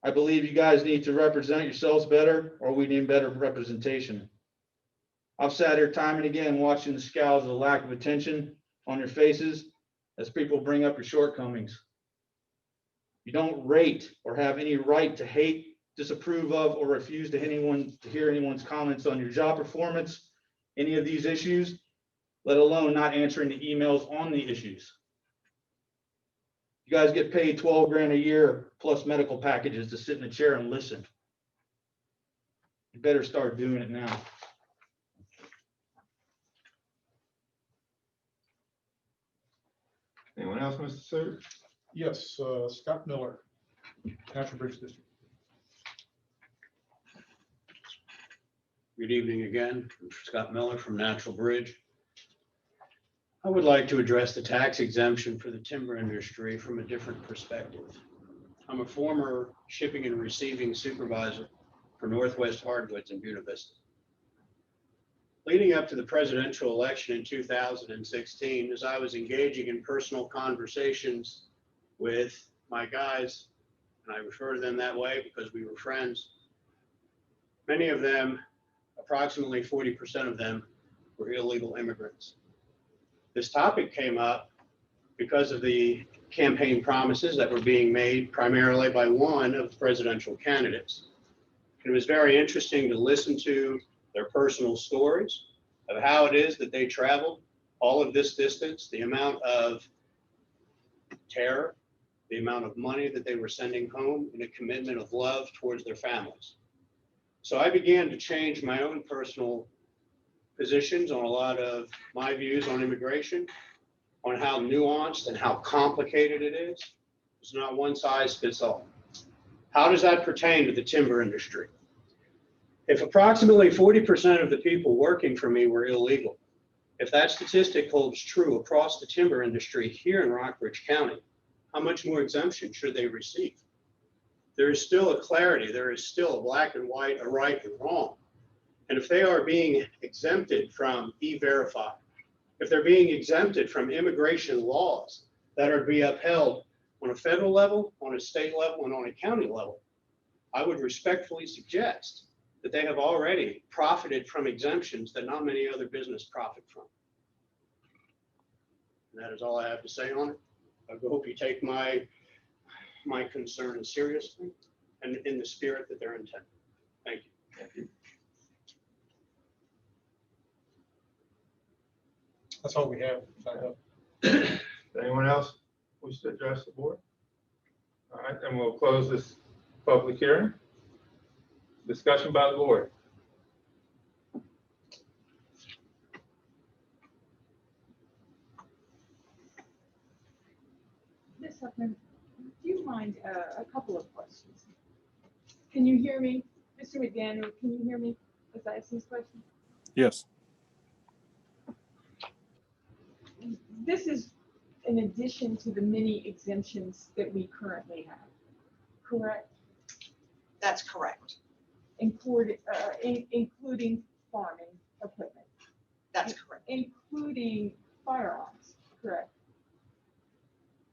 I believe you guys need to represent yourselves better, or we need better representation. I've sat here time and again watching the scowls of the lack of attention on your faces as people bring up your shortcomings. You don't rate or have any right to hate, disapprove of, or refuse to hear anyone's comments on your job performance, any of these issues, let alone not answering the emails on the issues. You guys get paid 12 grand a year plus medical packages to sit in a chair and listen. You better start doing it now. Anyone else, Mr. Suter? Yes, Scott Miller, Natural Bridge District. Good evening again. I'm Scott Miller from Natural Bridge. I would like to address the tax exemption for the timber industry from a different perspective. I'm a former shipping and receiving supervisor for Northwest Hardwoods in Buena Vista. Leading up to the presidential election in 2016, as I was engaging in personal conversations with my guys, and I refer to them that way because we were friends, many of them, approximately 40% of them, were illegal immigrants. This topic came up because of the campaign promises that were being made primarily by one of the presidential candidates. It was very interesting to listen to their personal stories of how it is that they traveled all of this distance, the amount of terror, the amount of money that they were sending home, and a commitment of love towards their families. So I began to change my own personal positions on a lot of my views on immigration, on how nuanced and how complicated it is. It's not one size fits all. How does that pertain to the timber industry? If approximately 40% of the people working for me were illegal, if that statistic holds true across the timber industry here in Rockbridge County, how much more exemption should they receive? There is still a clarity, there is still a black and white, a right and wrong. And if they are being exempted from E-Verify, if they're being exempted from immigration laws that are to be upheld on a federal level, on a state level, and on a county level. I would respectfully suggest that they have already profited from exemptions that not many other business profit from. And that is all I have to say on it. I hope you take my concern seriously and in the spirit that they're intended. Thank you. Thank you. That's all we have. Anyone else wish to address the board? All right, then we'll close this public hearing. Discussion by the board. Ms. Huffman, do you mind a couple of questions? Can you hear me? Mr. McDaniel, can you hear me as I ask these questions? Yes. This is in addition to the many exemptions that we currently have, correct? That's correct. Including farming equipment, That's correct. including firearms, correct?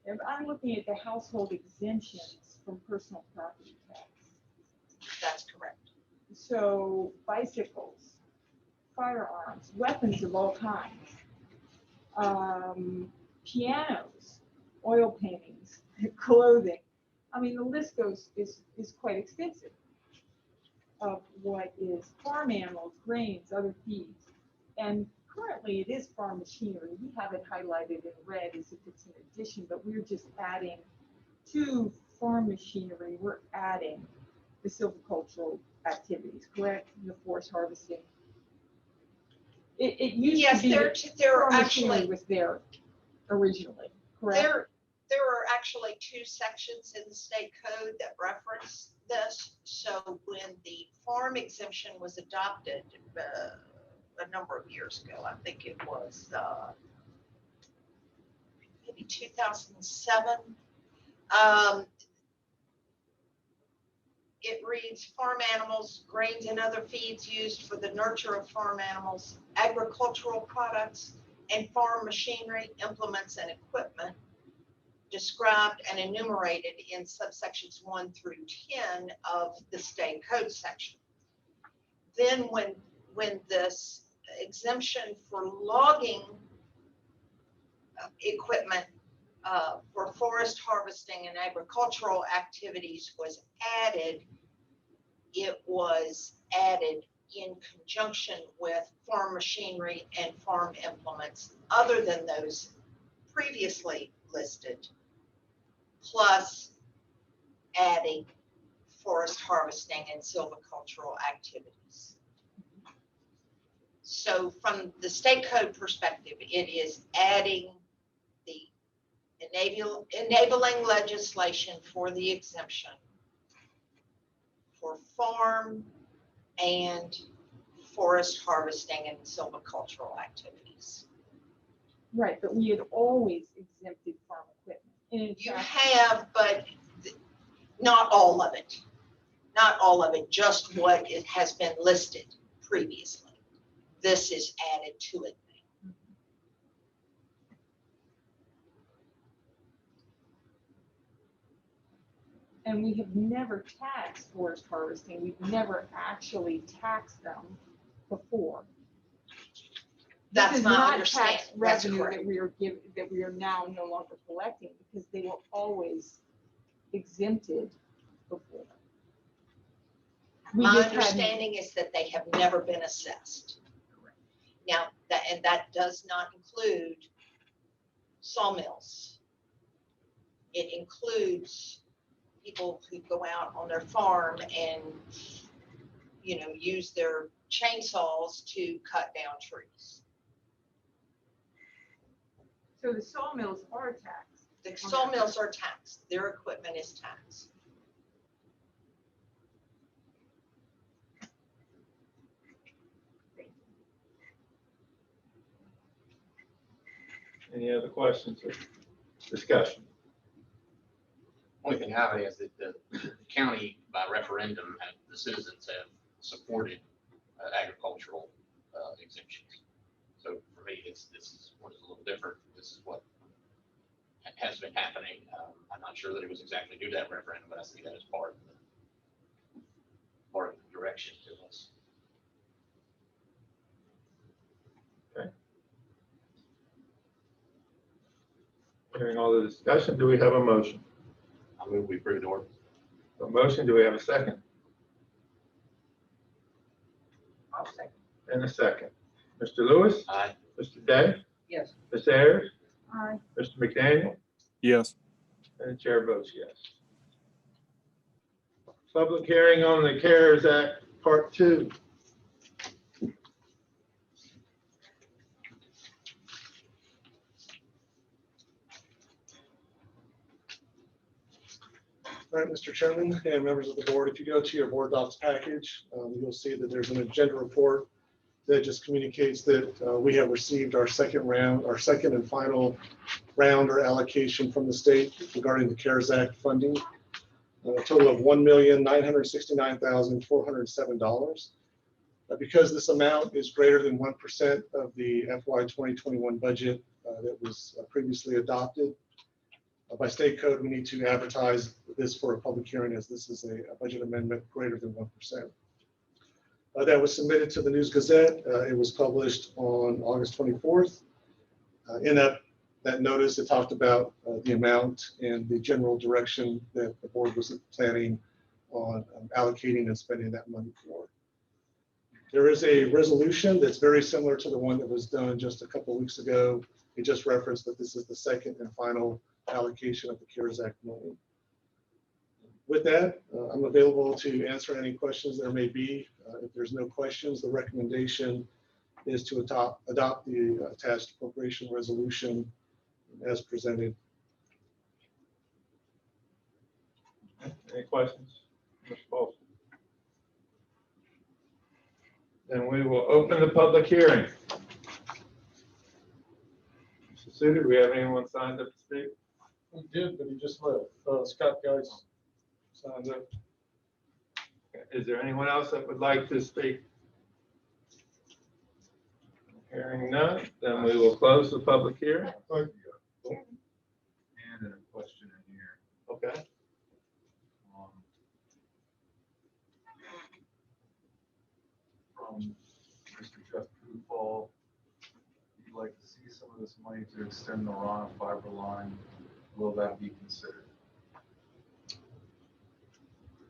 If I'm looking at the household exemptions from personal property tax. That's correct. So bicycles, firearms, weapons of all kinds, pianos, oil paintings, clothing. I mean, the list is quite extensive of what is farm animals, grains, other feeds. And currently it is farm machinery. We have it highlighted in red as if it's an addition, but we're just adding to farm machinery, we're adding the silvicultural activities, correct? The forest harvesting. It used Yes, to be there are farm machinery actually, was there originally, correct? there are actually 2 sections in the state code that reference this. So when the farm exemption was adopted a number of years ago, I think it was maybe 2007, it reads farm animals, grains and other feeds used for the nurture of farm animals, agricultural products, and farm machinery, implements, and equipment described and enumerated in subsections 1 through 10 of the state code section. Then when this exemption for logging equipment for forest harvesting and agricultural activities was added, it was added in conjunction with farm machinery and farm implements other than those previously listed, plus adding forest harvesting and silvicultural activities. So from the state code perspective, it is adding the enabling legislation for the exemption for farm and forest harvesting and silvicultural activities. Right, but we had always exempted farm equipment. And in You fact, have, but not all of it. Not all of it, just what it has been listed previously. This is added to it. and we have never taxed forest harvesting. We've never actually taxed them before. That's This is my not understanding. tax That's revenue correct. that we are now no longer collecting because they were always exempted before. We My just hadn't- understanding is that they have never been assessed. Now, that does not include sawmills. It includes people who go out on their farm and, use their chainsaws to cut down trees. So the sawmills are taxed. The sawmills are taxed. Their equipment is taxed. Any other questions or discussion? Only thing I have is that the county by referendum, the citizens have supported agricultural exemptions. So for me, this is what is a little different. This is what has been happening. I'm not sure that it was exactly due to that referendum, but I see that as part of the direction to this. Hearing all the discussion, do we have a motion? I move we approve the ordinance. A motion, do we have a second? I'll second. And a second. Mr. Lewis? Aye. Mr. Day? Yes. Ms. Ayers? Aye. Mr. McDaniel? Yes. And the chair votes yes. Public hearing on the CARES Act, Part 2. All right, Mr. Chairman and members of the board, if you go to your board docs package, you'll see that there's an agenda report that just communicates that we have received our second and final round or allocation from the state regarding the CARES Act funding, a total of $1,969,407. Because this amount is greater than 1% of the FY 2021 budget that was previously adopted, by state code, we need to advertise this for a public hearing as this is a budget amendment greater than 1%. That was submitted to the News Gazette. It was published on August 24th. In that notice, it talked about the amount and the general direction that the board was planning on allocating and spending that money for. There is a resolution that's very similar to the one that was done just a couple of weeks ago. It just referenced that this is the second and final allocation of the CARES Act money. With that, I'm available to answer any questions there may be. If there's no questions, the recommendation is to adopt the attached appropriation resolution as presented. Any questions? Mr. Paulson? Then we will open the public hearing. Mr. Suter, do we have anyone signed up to speak? We did, but he just left. Scott Geis signed up. Is there anyone else that would like to speak? Hearing none, then we will close the public hearing. And a question in here. Okay. From Mr. Jeff Trufall, you'd like to see some of this money to extend the Rana fiber line. Will that be considered?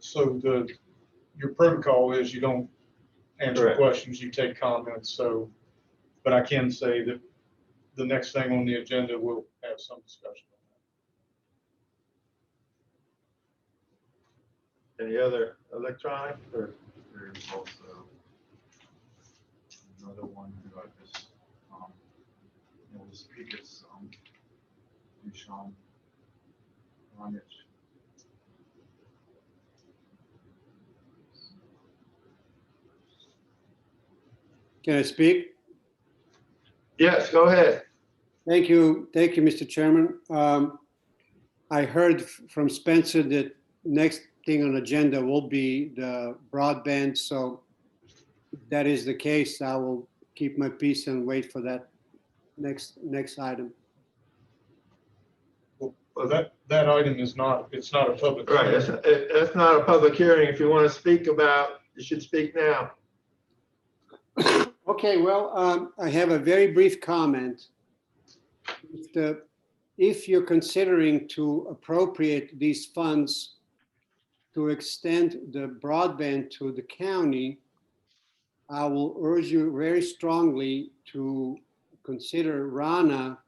So your protocol is you don't answer Correct. questions, you take comments. So, but I can say that the next thing on the agenda, we'll have some discussion on Any other electronic or? There's also another one who I just, the speakers, Sean Ronic. Can I speak? Yes, go ahead. Thank you, Mr. Chairman. I heard from Spencer that next thing on agenda will be the broadband. So if that is the case, I will keep my peace and wait for that next item. Well, that item is not, it's not a public. Right, that's not a public hearing. If you want to speak about, you should speak now. Okay, well, I have a very brief comment. If you're considering to appropriate these funds to extend the broadband to the county, I will urge you very strongly to consider Rana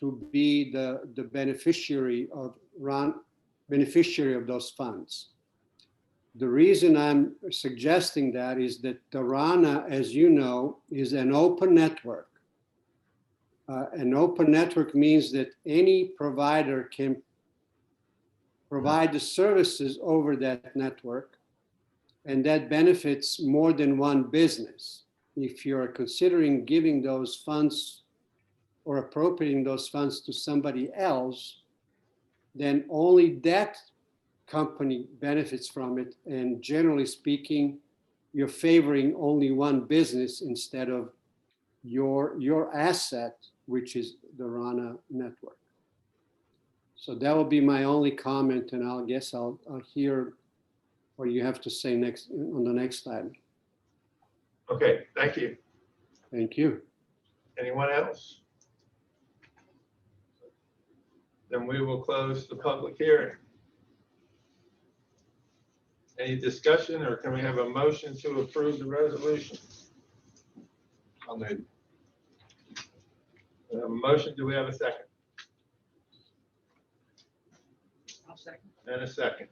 to be the beneficiary of those funds. The reason I'm suggesting that is that the Rana, as you know, is an open network. An open network means that any provider can provide the services over that network, and that benefits more than one business. If you're considering giving those funds or appropriating those funds to somebody else, then only that company benefits from it. And generally speaking, you're favoring only one business instead of your asset, which is the Rana network. So that will be my only comment, and I'll hear what you have to say next on the next slide. Okay, thank you. Thank you. Anyone else? Then we will close the public hearing. Any discussion, or can we have a motion to approve the resolution? I'll move. We have a motion, do we have a second? I'll second. And a second.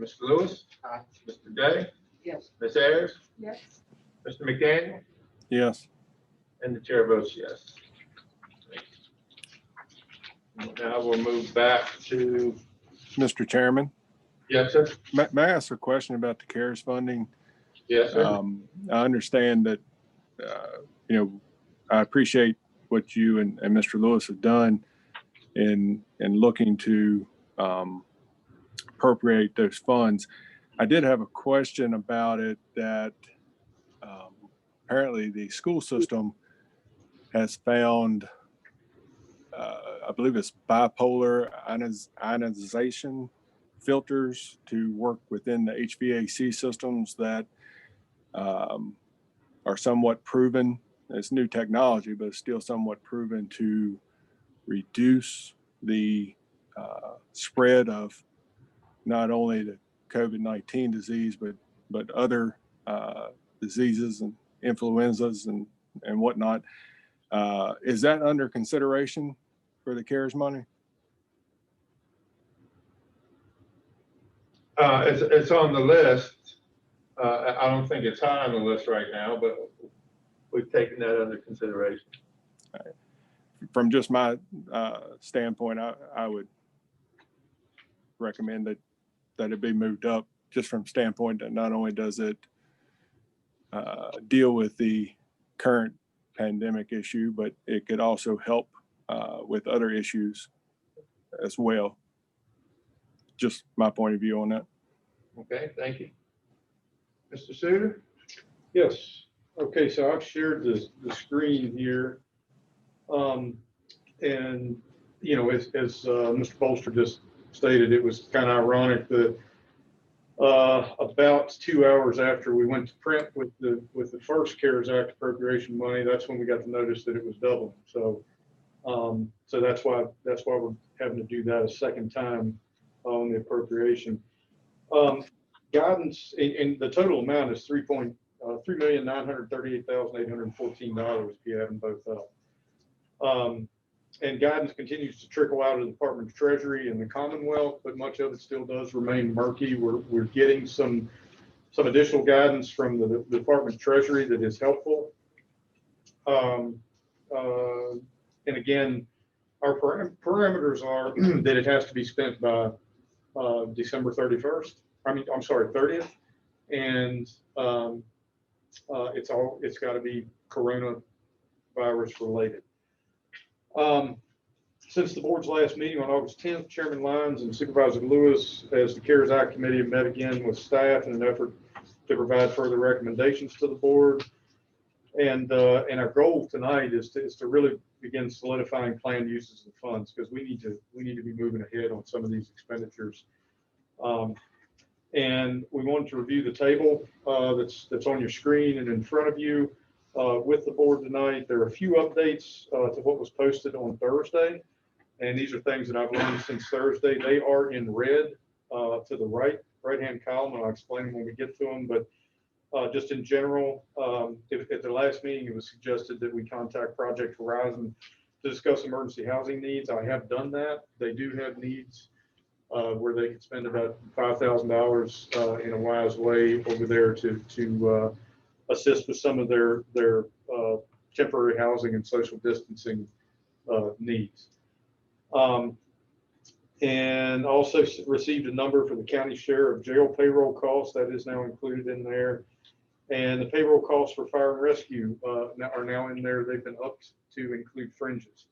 Mr. Lewis? Aye. Mr. Day? Yes. Ms. Ayers? Yes. Mr. McDaniel? Yes. And the chair votes yes. Now we'll move back to, Mr. Chairman, yes, sir? may I ask a question about the CARES funding? Yes, sir. I understand that, I appreciate what you and Mr. Lewis have done in looking to appropriate those funds. I did have a question about it that apparently the school system has found, I believe it's bipolar ionization filters to work within the HVAC systems that are somewhat proven. It's new technology, but it's still somewhat proven to reduce the spread of not only the COVID-19 disease, but other diseases and influenzas and whatnot. Is that under consideration for the CARES money? It's on the list. I don't think it's high on the list right now, but we've taken that under consideration. From just my standpoint, I would recommend that it be moved up, just from standpoint that not only does it deal with the current pandemic issue, but it could also help with other issues as well. Just my point of view on that. Okay, thank you. Mr. Suter? Yes. Okay, so I've shared the screen here. And, as Mr. Bolster just stated, it was kind of ironic that about 2 hours after we went to print with the first CARES Act appropriation money, that's when we got the notice that it was doubling. So that's why we're having to do that a second time on the appropriation. Guidance, and the total amount is $3,938,814 if you add them both up. And guidance continues to trickle out of the Department of Treasury and the Commonwealth, but much of it still does remain murky. We're getting some additional guidance from the Department of Treasury that is helpful. And again, our parameters are that it has to be spent by December 31st. I'm sorry, 30th. And it's got to be coronavirus related. Since the board's last meeting on August 10th, Chairman Lyons and Supervisor Lewis, as the CARES Act Committee, have met again with staff in an effort to provide further recommendations to the board. And our goal tonight is to really begin solidifying planned uses of funds, because we need to be moving ahead on some of these expenditures. And we wanted to review the table that's on your screen and in front of you with the board tonight. There are a few updates to what was posted on Thursday, and these are things that I've learned since Thursday. They are in red to the right-hand column, and I'll explain them when we get to them. But just in general, at the last meeting, it was suggested that we contact Project Horizon to discuss emergency housing needs. I have done that. They do have needs where they could spend about $5,000 in a wise way over there to assist with some of their temporary housing and social distancing needs. And also received a number for the county share of jail payroll costs. That is now included in there. And the payroll costs for fire and rescue are now in there. They've been upped to include fringes,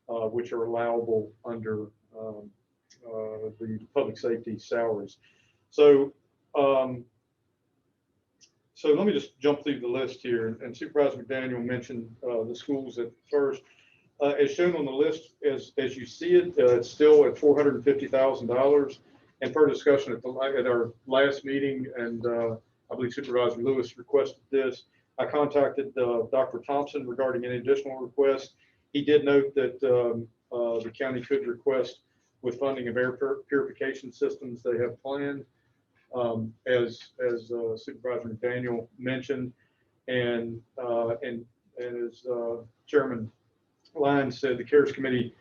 which are allowable under the public safety salaries. So let me just jump through the list here. And Supervisor McDaniel mentioned the schools at first. As shown on the list, as you see it, it's still at $450,000. And per discussion at our last meeting, and I believe Supervisor Lewis requested this, I contacted Dr. Thompson regarding any additional requests. He did note that the county could request with funding of air purification systems they have planned, as Supervisor McDaniel mentioned, and as Chairman Lyons said, the CARES Committee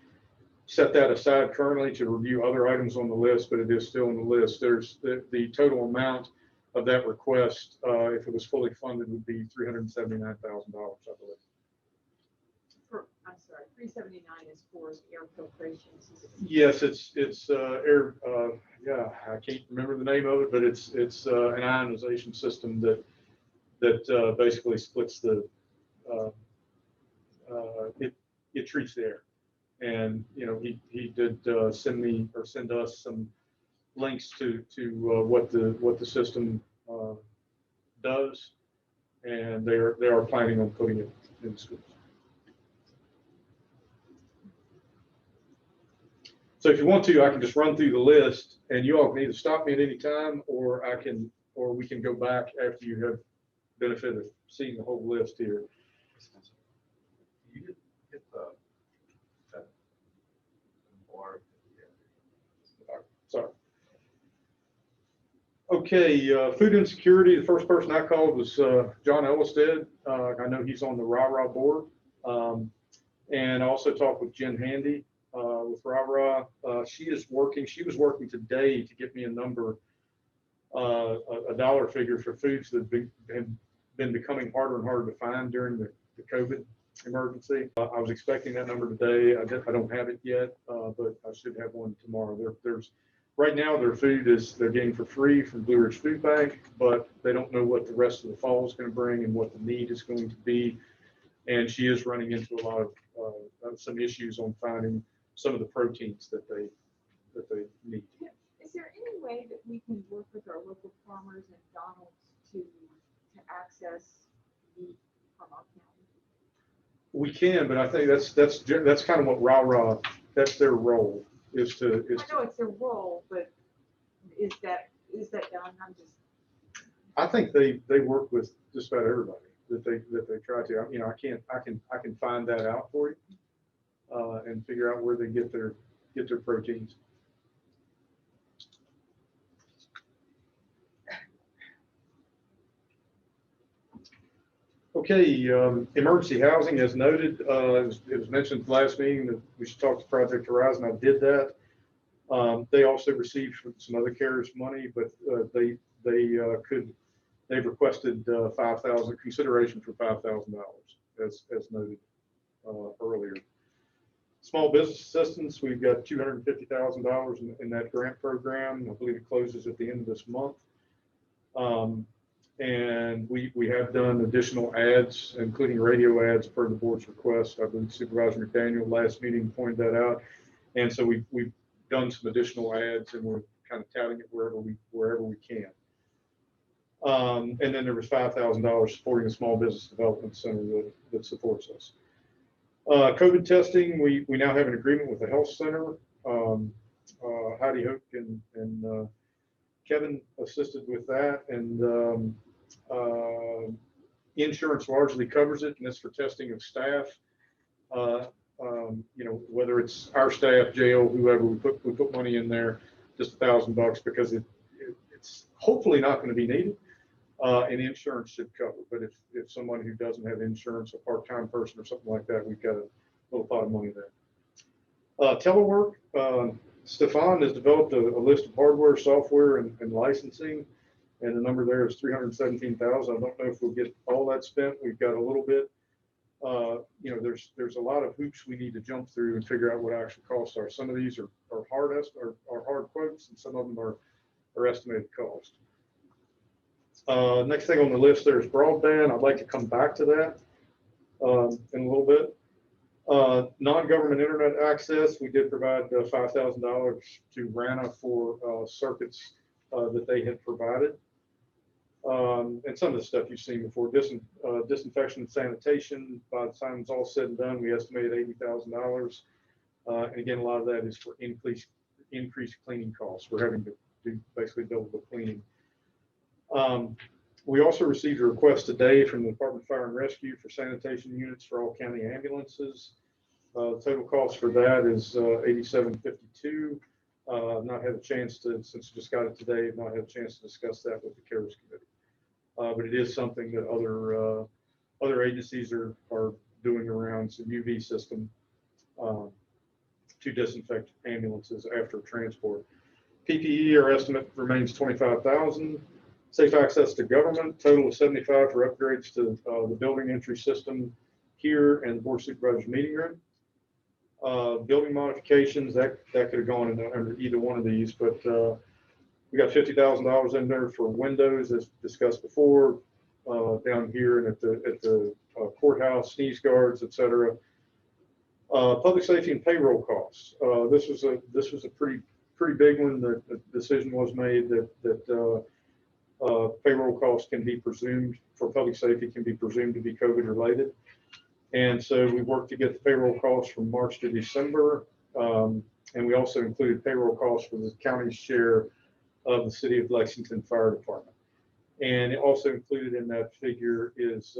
set that aside currently to review other items on the list, but it is still on the list. There's the total amount of that request, if it was fully funded, would be $379,000, I believe. I'm sorry, 379 is for air filtration. Yes, it's air. Yeah, I can't remember the name of it, but it's an ionization system that basically splits the it treats the air. And he did send us some links to what the system does, and they are planning on putting it in schools. So if you want to, I can just run through the list, and you all can either stop me at any time, or we can go back after you have benefit of seeing the whole list here. Sorry. Okay, food insecurity. The first person I called was John Ellisted. I know he's on the RAH board. And I also talked with Jen Handy with RAH. She was working today to get me a number, a dollar figure for foods that have been becoming harder and harder to find during the COVID emergency. I was expecting that number today. I don't have it yet, but I should have one tomorrow. Right now, their food they're getting for free from Blue Ridge Food Bank, but they don't know what the rest of the fall is going to bring and what the need is going to be. And she is running into a lot of some issues on finding some of the proteins that they need. Is there any way that we can work with our local farmers and McDonald's to access meat from our county? We can, but I think that's kind of what RAH, that's their role, is to. I know it's their role, but is that done? I think they work with just about everybody that they try to. I can find that out for you, and figure out where they get their proteins. Okay, emergency housing, as noted, it was mentioned at the last meeting that we should talk to Project Horizon. I did that. They also received some other CARES money, but they've requested consideration for $5,000, as noted earlier. Small business assistance, we've got $250,000 in that grant program. I believe it closes at the end of this month. And we have done additional ads, including radio ads per the board's request. I believe Supervisor McDaniel last meeting pointed that out. And so we've done some additional ads, and we're kind of touting it wherever we can. And then there was $5,000 supporting the Small Business Development Center that supports us. COVID testing, we now have an agreement with the health center. Heidi Hoke and Kevin assisted with that, and insurance largely covers it, and it's for testing of staff. Whether it's our staff, jail, whoever, we put money in there, just $1,000 because it's hopefully not going to be needed, and insurance should cover. But if someone who doesn't have insurance, a part-time person or something like that, we've got a little pot of money there. Telework. Stefan has developed a list of hardware, software, and licensing, and the number there is $317,000. I don't know if we'll get all that spent. We've got a little bit. There's a lot of hoops we need to jump through and figure out what actual costs are. Some of these are hard quotes, and some of them are estimated cost. Next thing on the list there is broadband. I'd like to come back to that in a little bit. Non-government internet access, we did provide $5,000 to RANA for circuits that they had provided. And some of the stuff you've seen before, disinfection and sanitation, by the time it's all said and done, we estimated $80,000. And again, a lot of that is for increased cleaning costs. We're having to do basically double the cleaning. We also received a request today from the Department of Fire and Rescue for sanitation units for all county ambulances. Total cost for that is $87.52. I've not had a chance to, since we just got it today, I've not had a chance to discuss that with the CARES committee. But it is something that other agencies are doing around. It's a UV system to disinfect ambulances after transport. PPE, our estimate remains $25,000. Safe access to government, total of $75 for upgrades to the building entry system here and the board supervisors meeting room. Building modifications, that could have gone in under either one of these, but we got $50,000 in there for windows, as discussed before, down here and at the courthouse, sneeze guards, etc. Public safety and payroll costs. This was a pretty big one. The decision was made that payroll costs can be presumed for public safety can be presumed to be COVID related. And so we worked to get the payroll costs from March to December. And we also included payroll costs for the county's share of the City of Lexington Fire Department. And it also included in that figure is,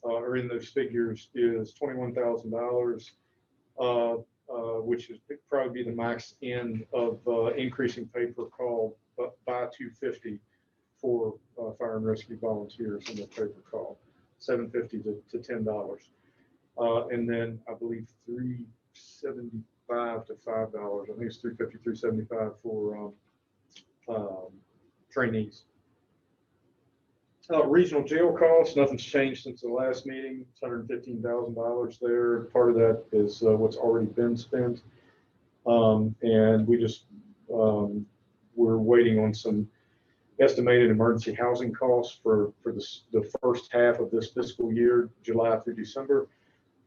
or in those figures is $21,000, which is probably be the max end of increasing pay per call by $250 for fire and rescue volunteers in the pay per call, $750 to $10. And then I believe $375 to $5. I think it's $350, $375 for trainees. Regional jail costs, nothing's changed since the last meeting. It's $115,000 there. Part of that is what's already been spent. And we just, we're waiting on some estimated emergency housing costs for the first half of this fiscal year, July through December.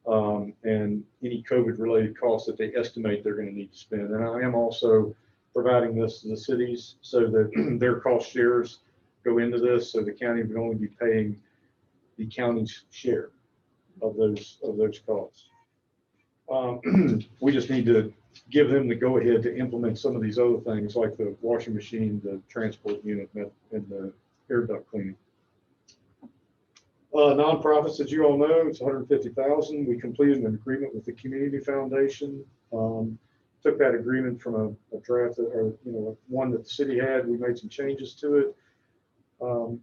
And any COVID related costs that they estimate they're going to need to spend. And I am also providing this to the cities so that their cost shares go into this, so the county would only be paying the county's share of those costs. We just need to give them the go ahead to implement some of these other things like the washing machine, the transport unit, and the air duct cleaning. Nonprofits, as you all know, it's $150,000. We completed an agreement with the Community Foundation. Took that agreement from a draft or one that the city had. We made some changes to it. So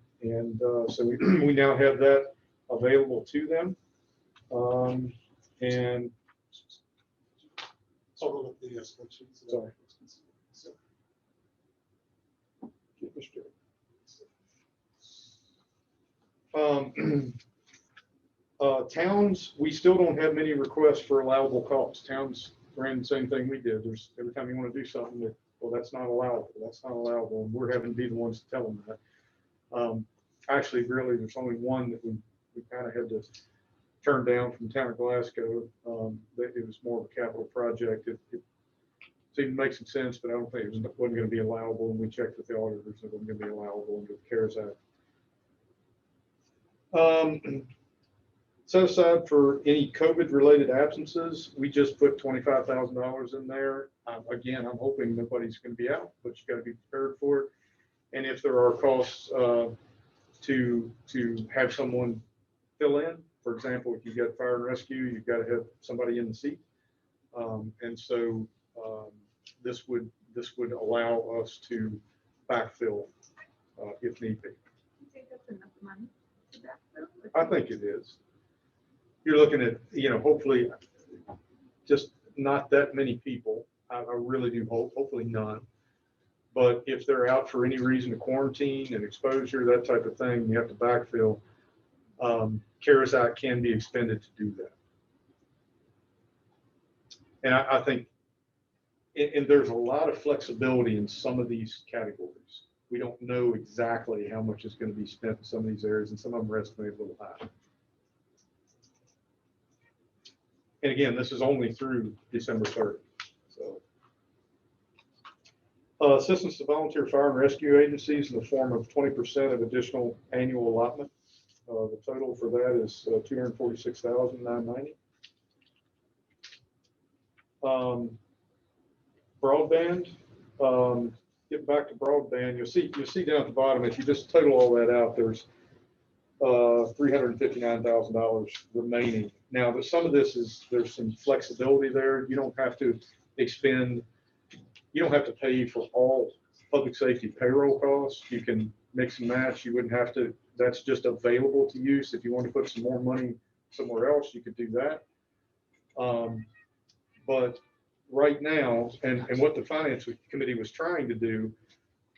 we now have that available to them. And sorry. Towns, we still don't have many requests for allowable costs. Towns ran the same thing we did. There's every time you want to do something that, well, that's not allowable. That's not allowable. And we're having to be the ones to tell them that. Actually, really, there's only one that we kind of had to turn down from the town of Glasgow. It was more of a capital project. It seemed to make some sense, but I don't think it wasn't going to be allowable. And we checked with the auditors, it wasn't going to be allowable under the CARES Act. Set aside for any COVID-related absences, we just put $25,000 in there. Again, I'm hoping nobody's going to be out, but you got to be prepared for it. And if there are costs to have someone fill in, for example, if you've got fire and rescue, you've got to have somebody in the seat. And so this would allow us to backfill if need be. You think that's enough money to backfill? I think it is. You're looking at, hopefully just not that many people. I really do hope, hopefully none. But if they're out for any reason, a quarantine and exposure, that type of thing, you have to backfill. CARES Act can be expended to do that. And I think, and there's a lot of flexibility in some of these categories. We don't know exactly how much is going to be spent in some of these areas, and some of them are estimated a little high. And again, this is only through December 3rd. So Assistance to volunteer fire and rescue agencies in the form of 20% of additional annual allotment. The total for that is $246,990. Broadband, getting back to broadband, you'll see down at the bottom, if you just total all that out, there's $359,000 remaining. Now, but some of this there's some flexibility there. You don't have to pay for all public safety payroll costs. You can mix and match. You wouldn't have to, that's just available to use. If you want to put some more money somewhere else, you could do that. But right now, and what the finance committee was trying to do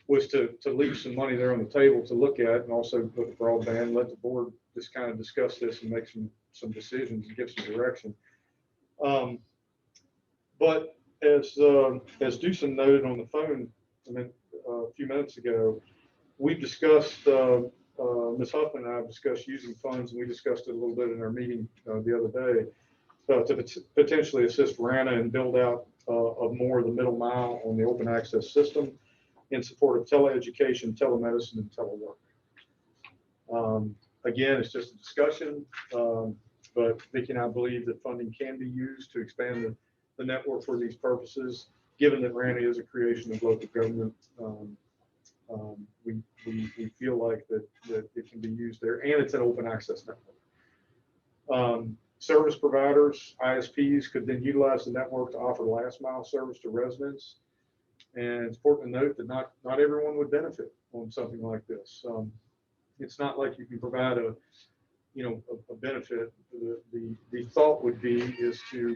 was to leave some money there on the table to look at, and also put the broadband, let the board just kind of discuss this and make some decisions and give some direction. But as Dewson noted on the phone a few minutes ago, we've discussed, Ms. Huffman and I have discussed using funds, and we discussed it a little bit in our meeting the other day, to potentially assist RANA and build out of more of the middle mile on the open access system in support of teleeducation, telemedicine, and telework. Again, it's just a discussion, but Vicki and I believe that funding can be used to expand the network for these purposes, given that RANA is a creation of local government. We feel like that it can be used there, and it's an open access network. Service providers, ISPs, could then utilize the network to offer last mile service to residents. And it's important to note that not everyone would benefit on something like this. It's not like you can provide a benefit. The thought would be is to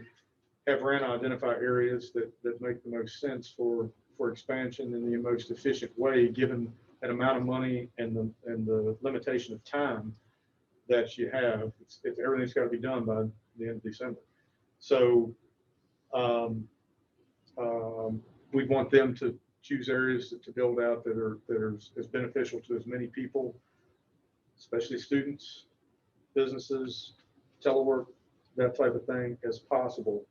have RANA identify areas that make the most sense for expansion in the most efficient way, given an amount of money and the limitation of time that you have. Everything's got to be done by the end of December. So we'd want them to choose areas to build out that are as beneficial to as many people, especially students, businesses, telework, that type of thing, as possible.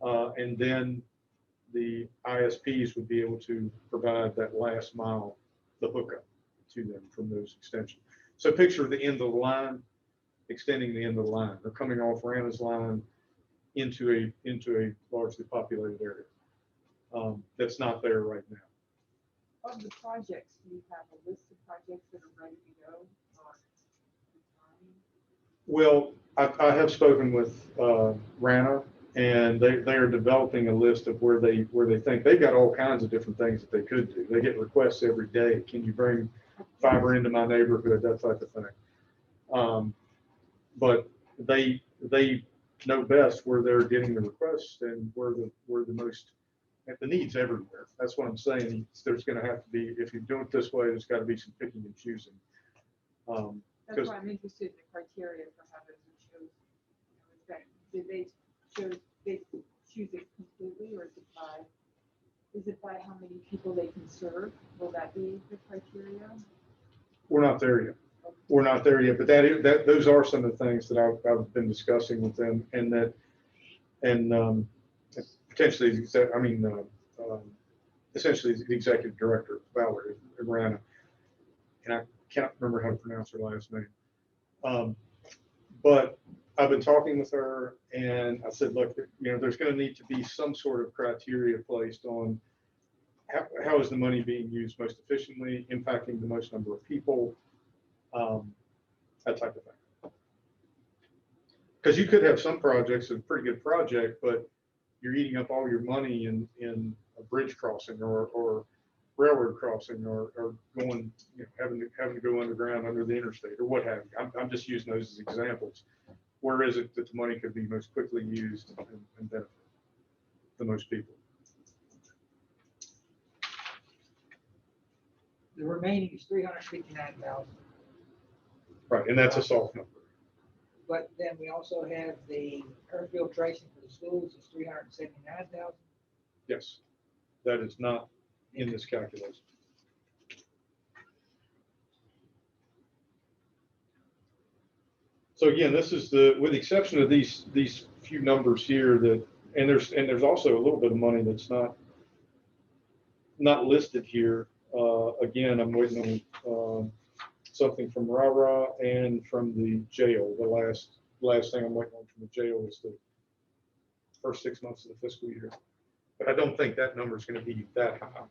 And then the ISPs would be able to provide that last mile, the hookup to them from those extensions. So picture the end of the line, extending the end of the line. They're coming off RANA's line into a largely populated area. That's not there right now. Of the projects, do you have a list of projects that are ready to go? Well, I have spoken with RANA, and they are developing a list of where they think they've got all kinds of different things that they could do. They get requests every day. Can you bring fiber into my neighborhood? That type of thing. But they know best where they're getting the requests and where the most, the needs everywhere. That's what I'm saying. There's going to have to be, if you do it this way, there's got to be some picking and choosing. That's why I'm interested in the criteria for how those are chosen. Did they choose it completely, or is it by how many people they can serve? Will that be the criteria? We're not there yet. We're not there yet, but those are some of the things that I've been discussing with them, and potentially, essentially the executive director, Valerie Rana, and I can't remember how to pronounce her last name. But I've been talking with her, and I said, look, there's going to need to be some sort of criteria placed on how is the money being used most efficiently, impacting the most number of people, that type of thing. Because you could have some projects, a pretty good project, but you're eating up all your money in a bridge crossing or railroad crossing or going, having to go underground under the interstate or what have you. I'm just using those as examples. Where is it that the money could be most quickly used and benefit the most people? The remaining is 359,000. Right, and that's a soft number. But then we also have the air filtration for the schools is 379,000. Yes, that is not in this calculation. So again, this is with the exception of these few numbers here and there's also a little bit of money that's not not listed here. Again, I'm waiting on something from RARA and from the jail. The last thing I'm waiting on from the jail is the first 6 months of the fiscal year. But I don't think that number is going to be that high.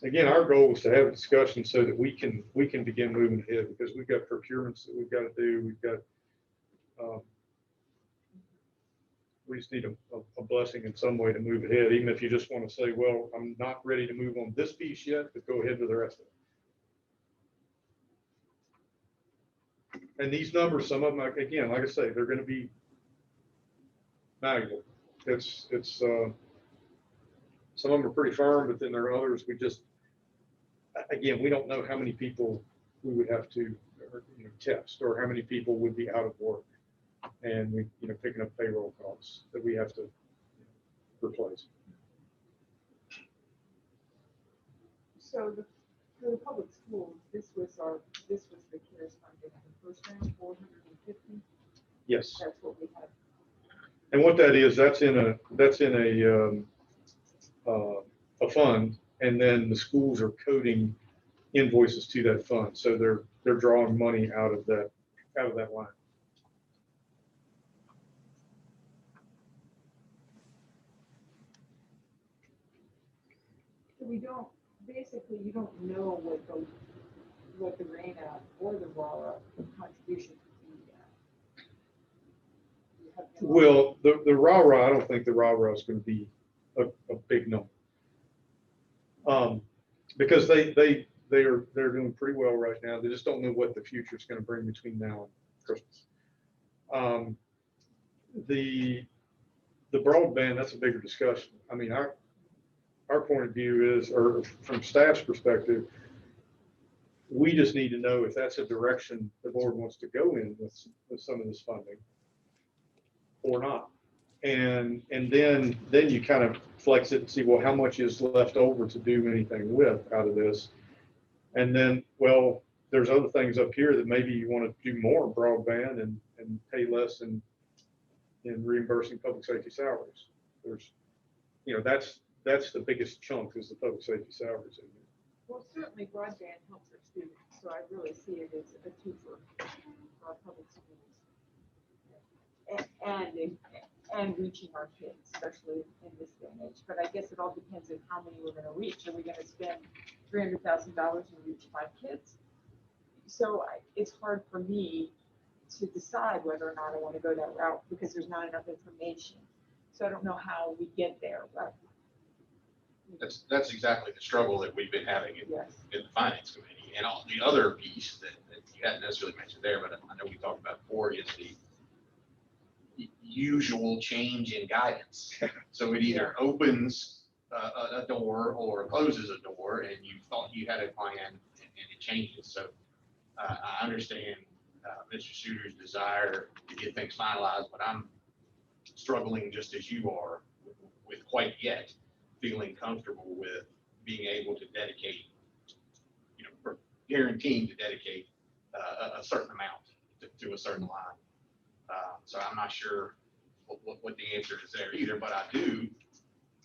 Again, our goal is to have a discussion so that we can begin moving ahead, because we've got procurements that we've got to do. We've got, we just need a blessing in some way to move ahead, even if you just want to say, well, I'm not ready to move on this piece yet, but go ahead with the rest of it. And these numbers, some of them, again, like I say, they're going to be valuable. It's some of them are pretty firm, but then there are others we just, again, we don't know how many people we would have to test, or how many people would be out of work, and we, picking up payroll costs that we have to replace. So for the public schools, this was the CARES funding in the first round, 450. Yes. That's what we have. And what that is, that's in a fund, and then the schools are coding invoices to that fund. So they're drawing money out of that line. So you don't know what the RANA or the RARA contribution would be. You have no idea. Well, the RARA, I don't think the RARA is going to be a big number. Because they're doing pretty well right now. They just don't know what the future is going to bring between now and Christmas. The broadband, that's a bigger discussion. I mean, our point of view is, or from staff's perspective, we just need to know if that's a direction the board wants to go in with some of this funding or not. And then you kind of flex it and see, well, how much is left over to do anything with out of this? And then, well, there's other things up here that maybe you want to do more broadband and pay less in reimbursing public safety salaries. There's, that's the biggest chunk, is the public safety salaries in here. Well, certainly broadband helps our students, so I really see it as a twofer for our public schools. And reaching our kids, especially in this day and age. But I guess it all depends on how many we're going to reach. Are we going to spend $300,000 and reach 5 kids? So it's hard for me to decide whether or not I want to go that route, because there's not enough information. So I don't know how we get there. But That's exactly the struggle that we've been having in yes. the finance committee. And all the other piece that you hadn't necessarily mentioned there, but I know we talked about before, is the usual change in guidance. So it either opens a door or closes a door, and you thought you had a plan and it changes. So I understand Mr. Suter's desire to get things finalized, but I'm struggling just as you are with quite yet feeling comfortable with being able to dedicate, or guaranteeing to dedicate a certain amount to a certain line. So I'm not sure what the answer is there either, but I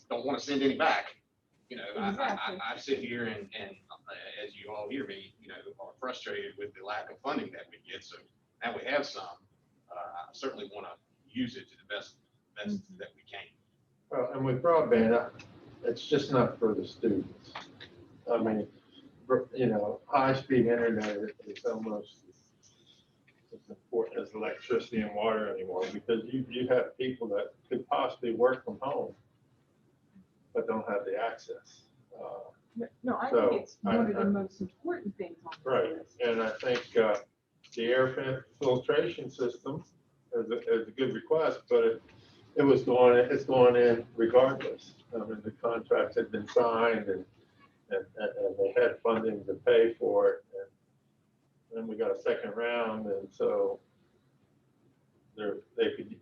don't want to send any back. Exactly. I sit here and as you all hear me, are frustrated with the lack of funding that we get. So now we have some. I certainly want to use it to the best that we can. Well, and with broadband, it's just not for the students. I mean, high-speed internet is almost as important as electricity and water anymore, because you have people that could possibly work from home but don't have the access. No, I think it's one of the most important things on the Right, list. and I think the air filtration system is a good request, but it's going in regardless. I mean, the contracts had been signed and they had funding to pay for it. And then we got a second round, and so they could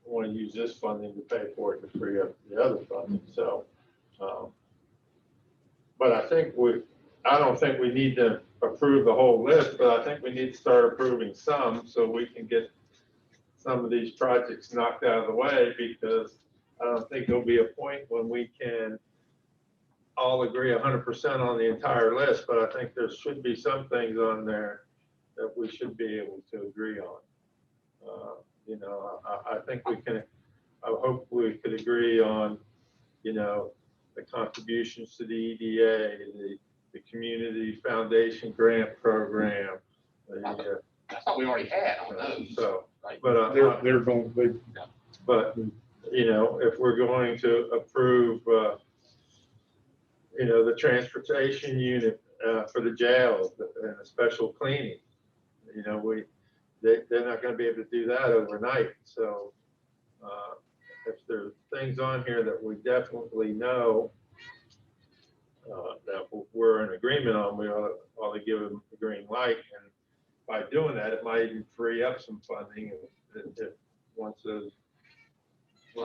want to use this funding to pay for it to free up the other funding. So, but I don't think we need to approve the whole list, but I think we need to start approving some so we can get some of these projects knocked out of the way, because I don't think there'll be a point when we can all agree 100% on the entire list, but I think there should be some things on there that we should be able to agree on. You know, I think we can, I hope we could agree on, you know, the contributions to the EDA, the community foundation grant program. I thought we already had on those. So, right? but They're going, but, you know, if we're going to approve, you know, the transportation unit for the jails and a special cleaning, you know, they're not going to be able to do that overnight. So if there's things on here that we definitely know that we're in agreement on, we ought to give them the green light. And by doing that, it might even free up some funding if once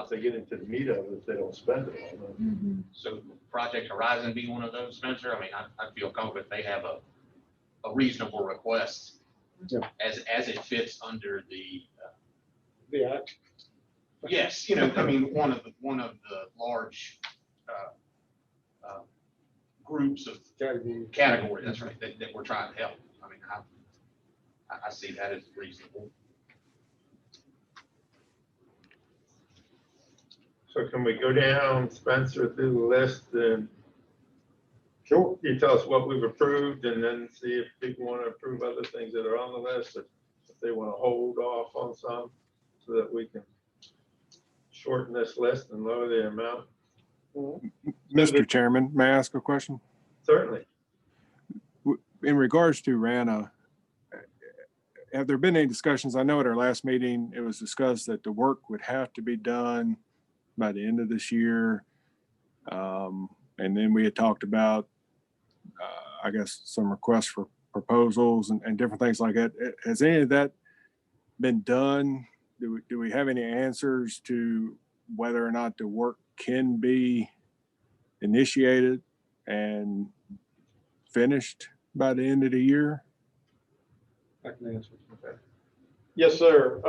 they get into the meat of it, if they don't spend it all. So Project Horizon be one of those, Spencer? I mean, I feel confident they have a reasonable request as it fits under the act. yes, you know, I mean, one of the large groups of category, that's right, that we're trying to help. I mean, I see that as reasonable. So can we go down, Spencer, through the list, and Sure. you tell us what we've approved, and then see if people want to approve other things that are on the list, or if they want to hold off on some, so that we can shorten this list and lower the amount? Mr. Chairman, may I ask a question? Certainly. In regards to RANA, have there been any discussions? I know at our last meeting, it was discussed that the work would have to be done by the end of this year. And then we had talked about, I guess, some requests for proposals and different things like that. Has any of that been done? Do we have any answers to whether or not the work can be initiated and finished by the end of the year? I can answer. Okay. Yes, sir.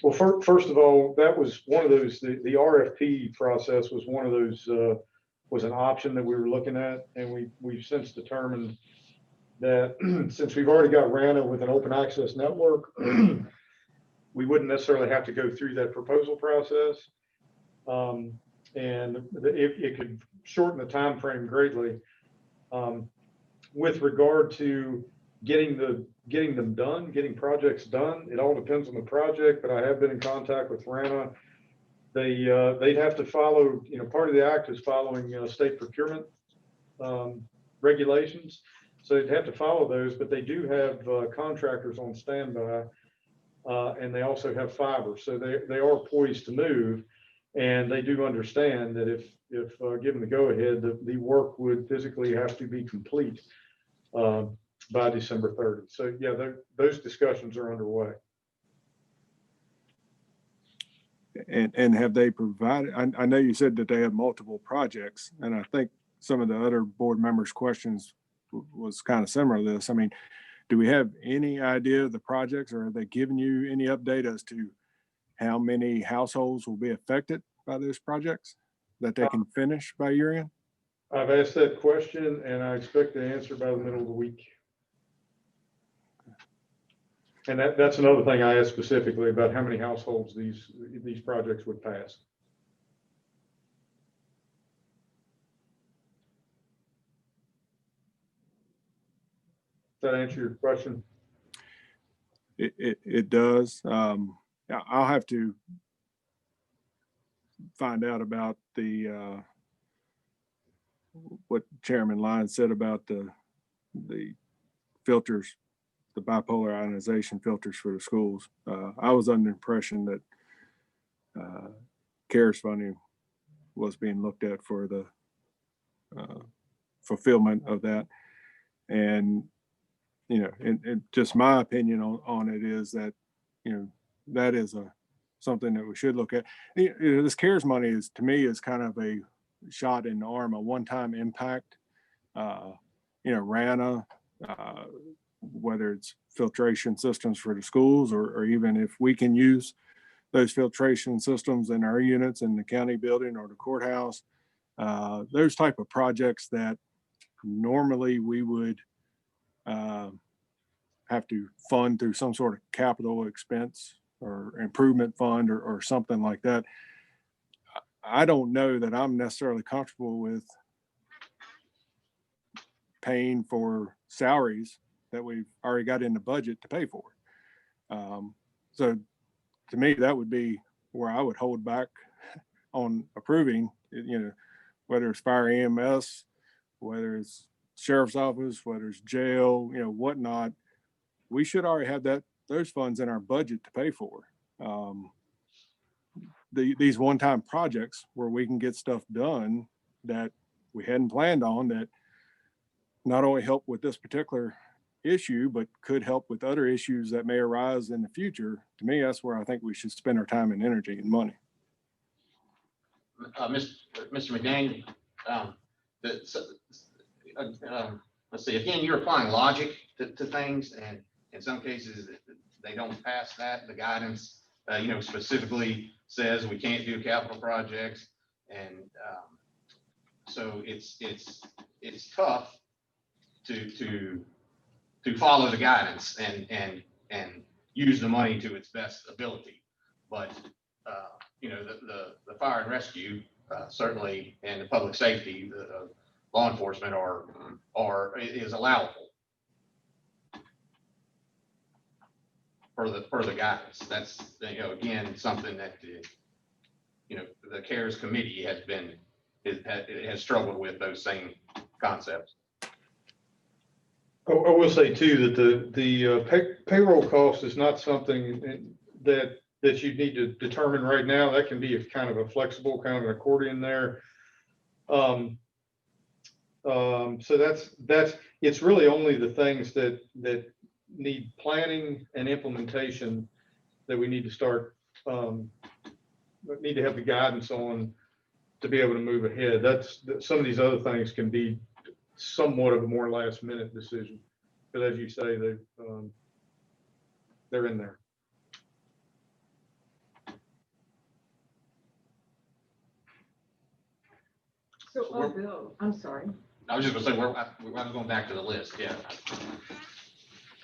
Well, first of all, that was one of those, the RFP process was one of those, was an option that we were looking at. And we've since determined that since we've already got RANA with an open access network, we wouldn't necessarily have to go through that proposal process. And it could shorten the time frame greatly. With regard to getting them done, getting projects done, it all depends on the project, but I have been in contact with RANA. They'd have to follow, you know, part of the act is following state procurement regulations. So they'd have to follow those, but they do have contractors on standby, and they also have fiber. So they are poised to move, and they do understand that if given the go-ahead, the work would physically have to be complete by December 30. So yeah, those discussions are underway. And have they provided, I know you said that they have multiple projects, and I think some of the other board members' questions was kind of similar to this. I mean, do we have any idea of the projects, or have they given you any update as to how many households will be affected by those projects that they can finish by year end? I've asked that question, and I expect the answer by the middle of the week. And that's another thing I asked specifically about how many households these projects would pass. Does that answer your question? It does. I'll have to find out about the what Chairman Lyons said about the filters, the bipolar ionization filters for the schools. I was under the impression that CARES funding was being looked at for the fulfillment of that. And, you know, and just my opinion on it is that, you know, that is something that we should look at. You know, this CARES money is, to me, is kind of a shot in the arm, a one-time impact. You know, RANA, whether it's filtration systems for the schools, or even if we can use those filtration systems in our units in the county building or the courthouse. Those type of projects that normally we would have to fund through some sort of capital expense or improvement fund or something like that. I don't know that I'm necessarily comfortable with paying for salaries that we've already got in the budget to pay for. So to me, that would be where I would hold back on approving, whether it's fire EMS, whether it's sheriff's office, whether it's jail, whatnot. We should already have those funds in our budget to pay for. These one-time projects where we can get stuff done that we hadn't planned on, that not only help with this particular issue, but could help with other issues that may arise in the future. To me, that's where I think we should spend our time and energy and money. Mr. McDaniel, let's see, again, you're applying logic to things, and in some cases, they don't pass that. The guidance, specifically says we can't do capital projects. And so it's tough to follow the guidance and use the money to its best ability. But, the fire and rescue, certainly, and the public safety, the law enforcement is allowable for the guidance. That's, again, something that, the CARES committee has struggled with those same concepts. I will say too, that the payroll cost is not something that you need to determine right now. That can be a kind of a flexible, kind of an accordion there. So it's really only the things that need planning and implementation that we need to start, need to have the guidance on to be able to move ahead. Some of these other things can be somewhat of a more last minute decision, but as you say, they're in there. So, Bill, I'm sorry. I was just gonna say, I was going back to the list, yeah.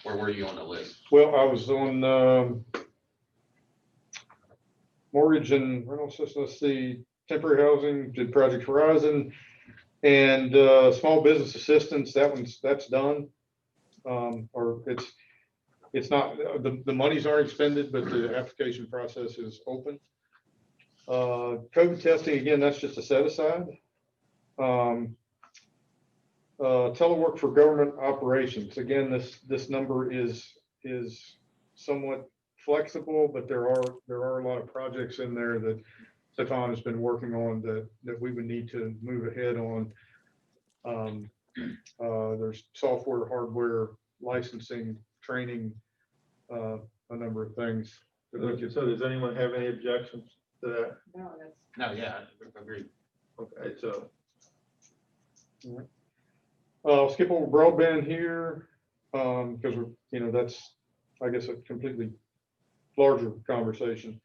Where were you on the list? Well, I was on mortgage and rental system. Let's see, temporary housing, did Project Horizon, and small business assistance. That's done. Or it's not, the money's already expended, but the application process is open. COVID testing, again, that's just a set aside. Telework for government operations. Again, this number is somewhat flexible, but there are a lot of projects in there that Stefan has been working on that we would need to move ahead on. There's software, hardware, licensing, training, a number of things. So does anyone have any objections to that? No, yeah, I agree. Okay, so. I'll skip over broadband here, because that's, I guess, a completely larger conversation.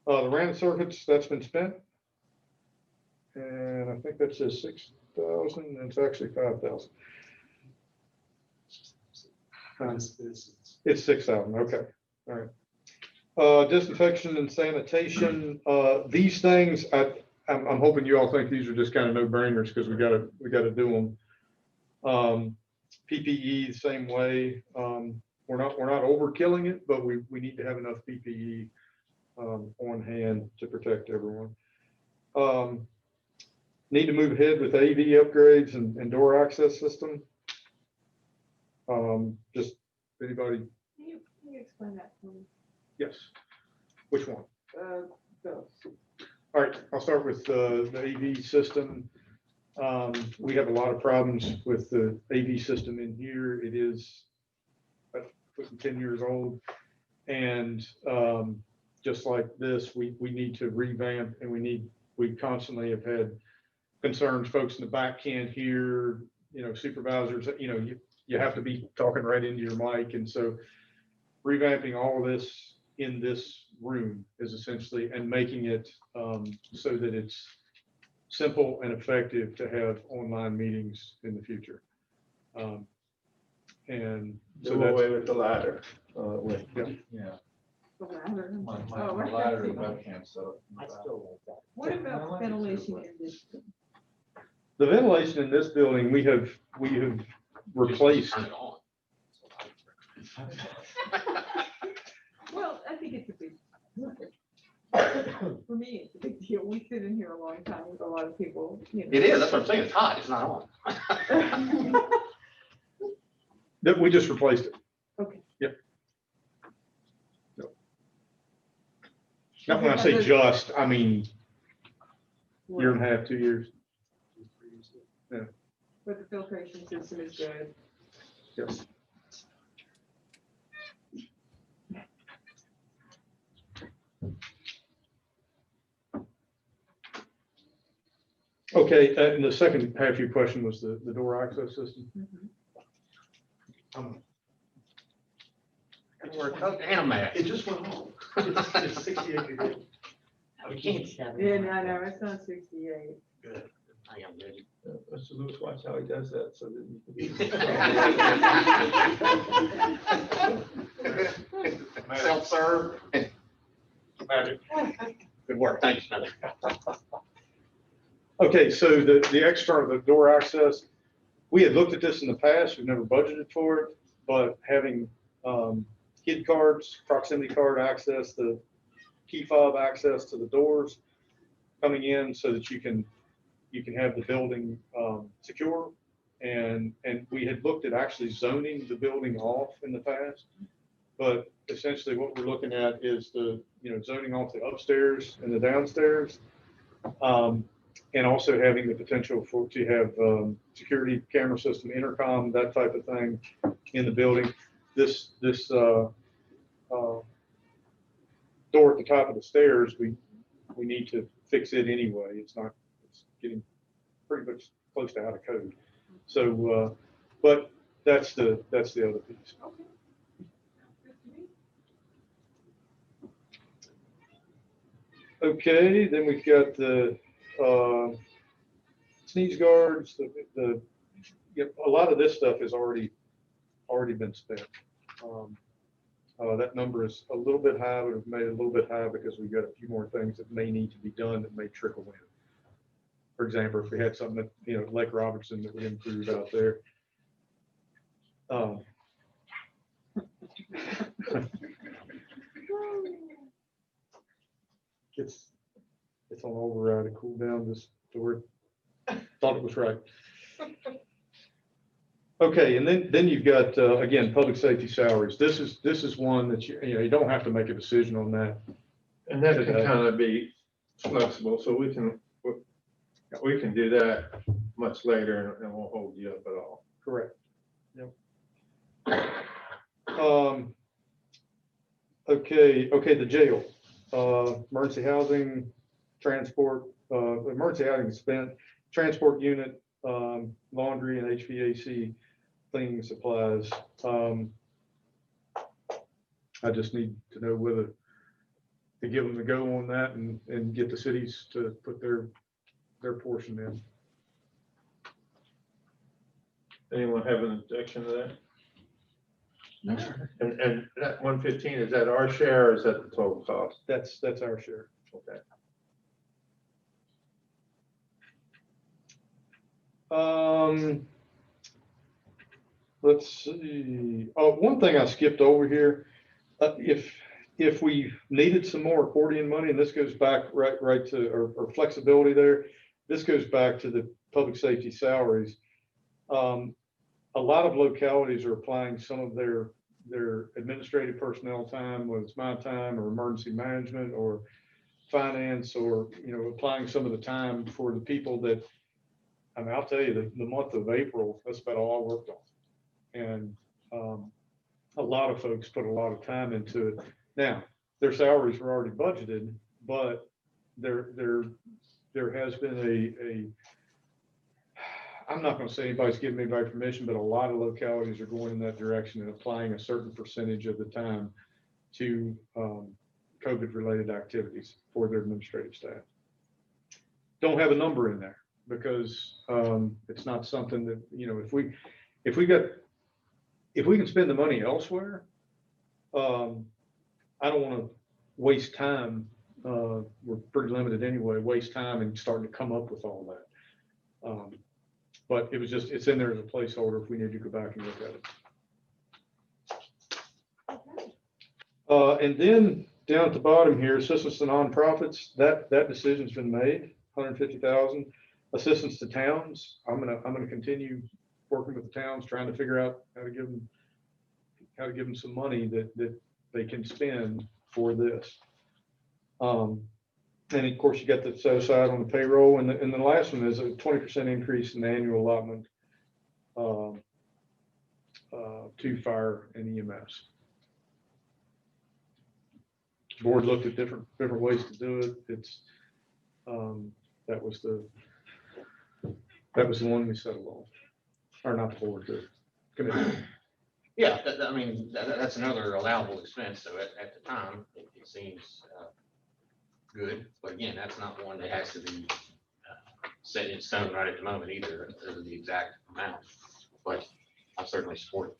The RAN circuits, that's been spent. And I think that says 6,000, and it's actually 5,000. It's 6,000, okay, all right. Disinfection and sanitation, these things, I'm hoping you all think these are just kind of no-brainers, because we gotta do them. PPE the same way. We're not overkilling it, but we need to have enough PPE on hand to protect everyone. Need to move ahead with AV upgrades and door access system. Just anybody? Can you explain that to me? Yes. Which one? Those. All right, I'll start with the AV system. We have a lot of problems with the AV system in here. It is 10 years old. And just like this, we need to revamp, and we constantly have had concerns. Folks in the back can't hear, supervisors, you have to be talking right into your mic. And so revamping all of this in this room is essentially, and making it so that it's simple and effective to have online meetings in the future. And so Do that's, away with the ladder. yeah. The ladder. My Oh, my I ladder see. and webcam setup. What about ventilation in this? The ventilation in this building, we have replaced. Turn it on. Well, I think it's a big, for me, it's a big deal. We sit in here a long time with a lot of people, you know. It is, that's what I'm saying, it's hot, it's not on. That we just replaced it. Okay. Yep. Yep. Now, when I say just, I mean year and a half, 2 years. Yeah. But the filtration system is good. Yes. Okay, and the second half of your question was the door access system. And a mask. It just went home. It's 68 degrees. We can't have it. Yeah, no, it's not 68. Good. I am ready. Mr. Lewis, watch how he does that, so that you can. Self-serve. Magic. Good work, thanks, brother. Okay, so the external, the door access, we had looked at this in the past, we've never budgeted for it, but having kid cards, proximity card access, the key fob access to the doors coming in so that you can have the building secure. And we had looked at actually zoning the building off in the past, but essentially what we're looking at is zoning off the upstairs and the downstairs. And also having the potential to have security camera system, intercom, that type of thing in the building. This door at the top of the stairs, we need to fix it anyway. It's getting pretty much close to out of code. So, but that's the other piece. Okay, then we've got the sneeze guards. A lot of this stuff has already been spent. That number is a little bit high, but we've made it a little bit high because we've got a few more things that may need to be done that may trickle in. For example, if we had something that, Lake Robertson that would improve out there. It's on override to cool down this to where thought it was right. Okay, and then you've got again public safety salaries. This is one that you don't have to make a decision on that. And that can kind of be flexible, so we can do that much later and won't hold you up at all. Correct. Yep. Okay, the jail, emergency housing, transport, emergency housing spent, transport unit, laundry and HVAC cleaning supplies. I just need to know whether to give them the go on that and get the cities to put their portion in. Anyone have an objection to that? No, sir. And that 115, is that our share or is that the total cost? That's our share. Okay. Let's see. Oh, one thing I skipped over here. If we needed some more accordion money, and this goes back right to or flexibility there, this goes back to the public safety salaries. A lot of localities are applying some of their administrative personnel time, whether it's my time or emergency management or finance, or applying some of the time for the people that, I mean, I'll tell you, the month of April, that's about all I worked on. And a lot of folks put a lot of time into it. Now, their salaries were already budgeted, but there has been I'm not going to say anybody's giving anybody permission, but a lot of localities are going in that direction and applying a certain percentage of the time to COVID-related activities for their administrative staff. Don't have a number in there because it's not something that, you know, if we can spend the money elsewhere, I don't want to waste time. We're pretty limited anyway, waste time and starting to come up with all that. But it was just, it's in there as a placeholder if we need to go back and look at it. And then down at the bottom here, assistance to nonprofits, that decision's been made, 150,000. Assistance to towns, I'm gonna continue working with the towns, trying to figure out how to give them some money that they can spend for this. And of course, you got the set aside on the payroll, and the last one is a 20% increase in the annual allotment to fire and EMS. Board looked at different ways to do it. It's that was the one we settled on, or not the board, the committee. Yeah, I mean, that's another allowable expense. So at the time, it seems good. But again, that's not one that has to be set in stone right at the moment either, as the exact amount. But I certainly support it.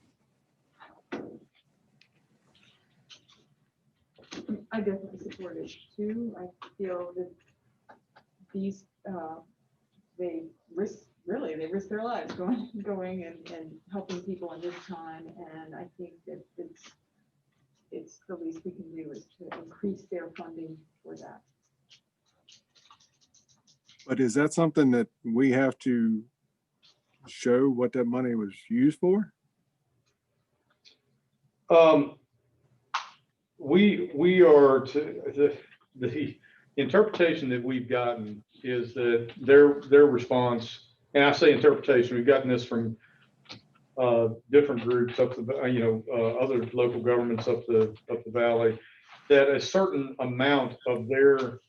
I definitely support it too. I feel that these, they risk their lives going and helping people in this time. And I think that it's the least we can do is to increase their funding for that. But is that something that we have to show what that money was used for? We are the interpretation that we've gotten is that their response, and I say interpretation, we've gotten this from different groups up the, other local governments up the valley, that a certain amount of their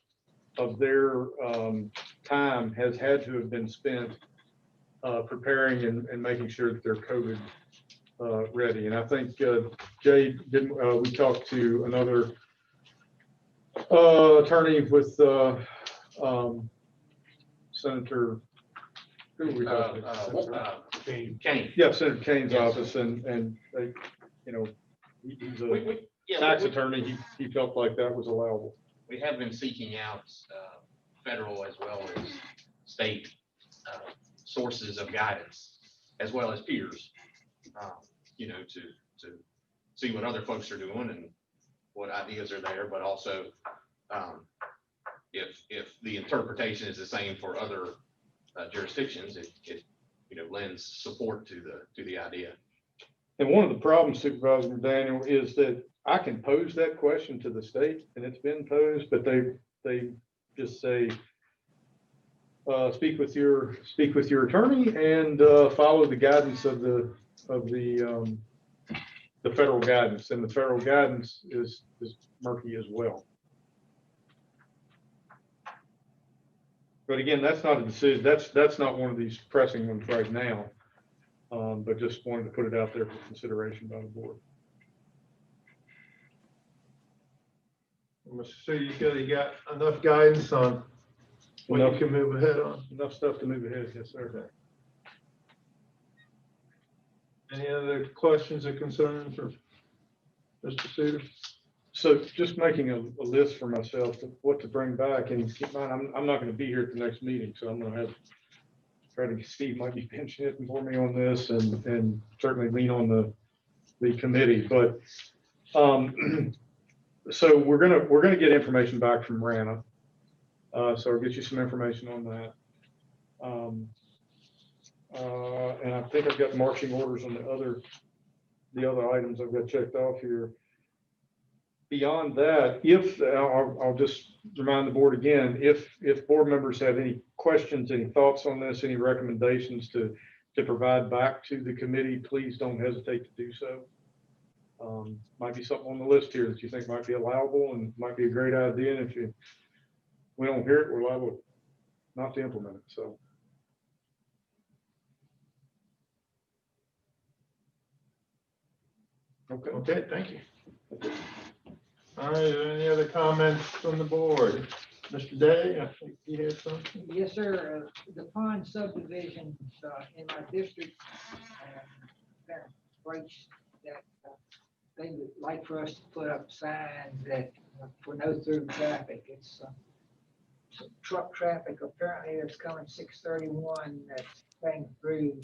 time has had to have been spent preparing and making sure that they're COVID ready. And I think Jay we talked to another attorney with Senator, who were we talking to? Kane. Yeah, Senator Kane's Yes. office, and they, he's a tax attorney. He felt like that was allowable. We have been seeking out federal as well as state sources of guidance, as well as peers, to see what other folks are doing and what ideas are there, but also if the interpretation is the same for other jurisdictions, it lends support to the idea. And one of the problems, Supervisor McDaniel, is that I can pose that question to the state, and it's been posed, but they just say, speak with your attorney and follow the guidance of the federal guidance, and the federal guidance is murky as well. But again, that's not a decision. That's not one of these pressing ones right now. But just wanted to put it out there for consideration by the board. Mr. C, you got enough guidance on what you can move ahead on? Enough stuff to move ahead, yes, sir. Any other questions or concerns for Mr. Suter? So just making a list for myself of what to bring back, and keep in mind, I'm not going to be here at the next meeting, so I'm going to Steve might be pinching it for me on this, and certainly lean on the committee. But so we're gonna get information back from Rana. So I'll get you some information on that. And I think I've got marching orders on the other items I've got checked off here. Beyond that, I'll just remind the board again, if board members have any questions, any thoughts on this, any recommendations to provide back to the committee, please don't hesitate to do so. Might be something on the list here that you think might be allowable and might be a great idea. And if we don't hear it, we're liable not to implement it. So. Okay, thank you. All right, any other comments from the board? Mr. Day, I think you had something. Yes, sir. The pond subdivision in my district, that breaks that they would like for us to put up signs that for no through traffic. It's truck traffic apparently that's coming 631 that's going through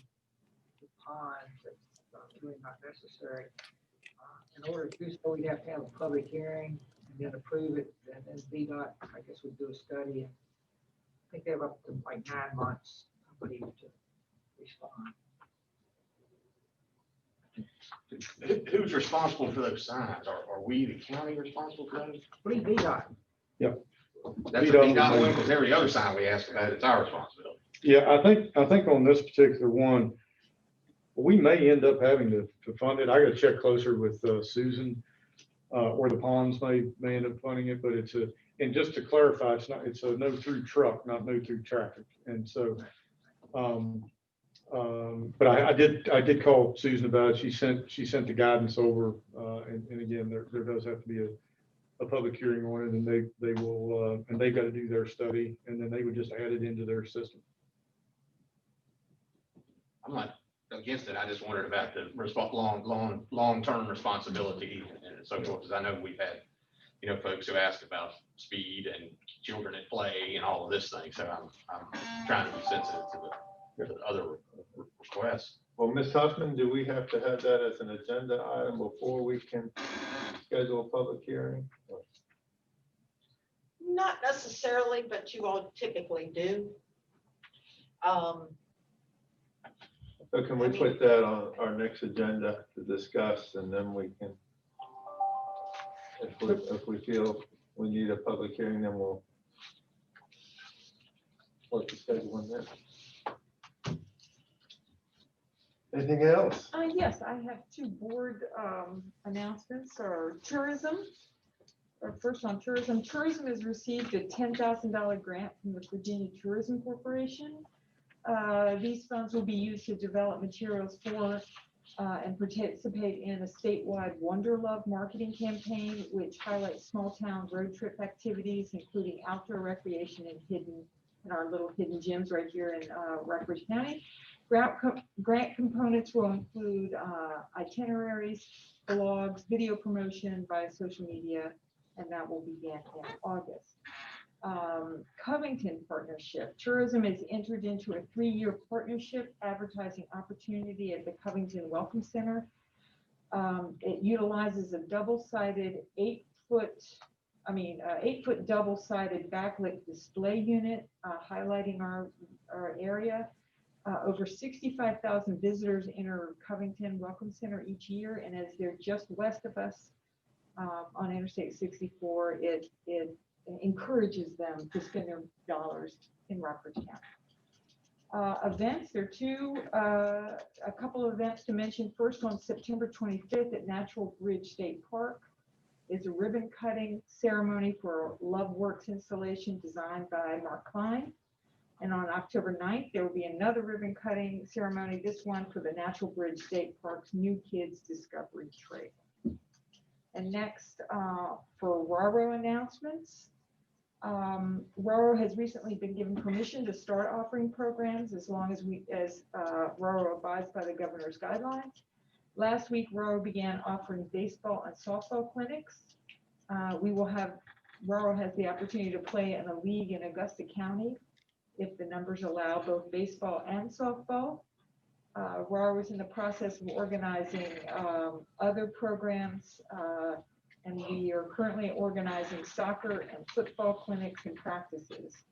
the ponds. That's really not necessary. In order to do so, we'd have to have a public hearing and then approve it, and then VDOT, I guess, would do a study. And I think they have up to like 9 months, I believe, to respond. Who's responsible for those signs? Are we, the county, responsible for those? What do you VDOT? That's a VDOT one, because every other sign we ask about, it's our responsibility. Yeah, I think on this particular one, we may end up having to fund it. I gotta check closer with Susan, or the ponds may end up funding it, but and just to clarify, it's a no through truck, not no through traffic. And so, but I did call Susan about it. She sent the guidance over, and again, there does have to be a public hearing on it, and they will, and they've got to do their study, and then they would just add it into their system. I'm not against it. I just wondered about the long-term responsibility and so forth, because I know we've had, folks who ask about speed and children at play and all of this thing. So I'm trying to be sensitive to the other requests. Well, Ms. Huffman, do we have to have that as an agenda item before we can schedule a public hearing? Not necessarily, but you all typically do. So can we put that on our next agenda to discuss, and then we can, if we feel we need a public hearing, then we'll work the schedule on that. Anything else? Yes, I have 2 board announcements or tourism. Or first on tourism. Tourism has received a $10,000 grant from the Virginia Tourism Corporation. These funds will be used to develop materials for and participate in a statewide Wonder Love marketing campaign, which highlights small town road trip activities, including outdoor recreation and our little hidden gems right here in Rockbridge County. Grant components will include itineraries, blogs, video promotion via social media, and that will begin in August. Covington partnership. Tourism has entered into a 3-year partnership advertising opportunity at the Covington Welcome Center. It utilizes a double-sided 8-foot double-sided backlit display unit, highlighting our area. Over 65,000 visitors enter Covington Welcome Center each year, and as they're just west of us on Interstate 64, it encourages them to spend their dollars in Rockbridge County. Events, there are a couple of events to mention. First, on September 25th at Natural Bridge State Park is a ribbon cutting ceremony for Love Works installation designed by Mark Klein. And on October 9th, there will be another ribbon cutting ceremony, this one for the Natural Bridge State Park's New Kids Discovery Trail. And next, for RARO announcements, RARO has recently been given permission to start offering programs as long as RARO abides by the governor's guidelines. Last week, RARO began offering baseball and softball clinics. RARO has the opportunity to play in a league in Augusta County if the numbers allow both baseball and softball. RARO is in the process of organizing other programs, and we are currently organizing soccer and football clinics and practices.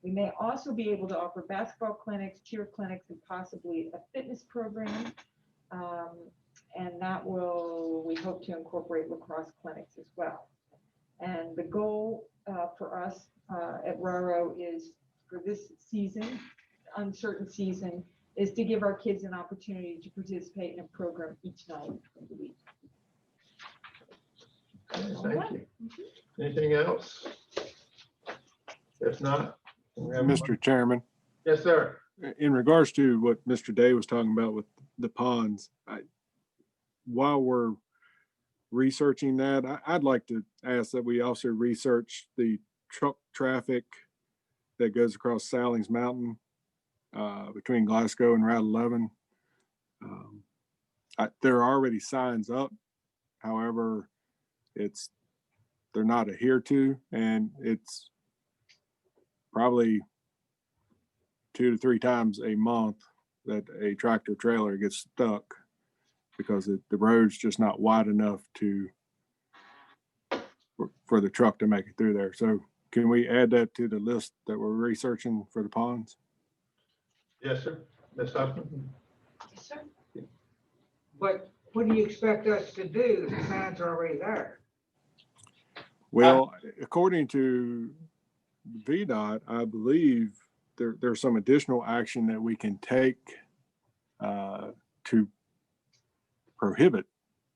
We may also be able to offer basketball clinics, cheer clinics, and possibly a fitness program. And that we hope to incorporate lacrosse clinics as well. And the goal for us at RARO is for this season, uncertain season, is to give our kids an opportunity to participate in a program each night of the week. Thank you. Anything else? If not, Mr. Chairman, yes, sir. in regards to what Mr. Day was talking about with the ponds, while we're researching that. I'd like to ask that we also research the truck traffic that goes across Salings Mountain between Glasgow and Route 11. There are already signs up. However, they're not adhered to, and it's probably 2 to 3 times a month that a tractor trailer gets stuck because the road's just not wide enough for the truck to make it through there. So can we add that to the list that we're researching for the ponds? Yes, sir. Ms. Huffman? Yes, sir. But what do you expect us to do if the signs are already there? Well, according to VDOT, I believe there's some additional action that we can take to prohibit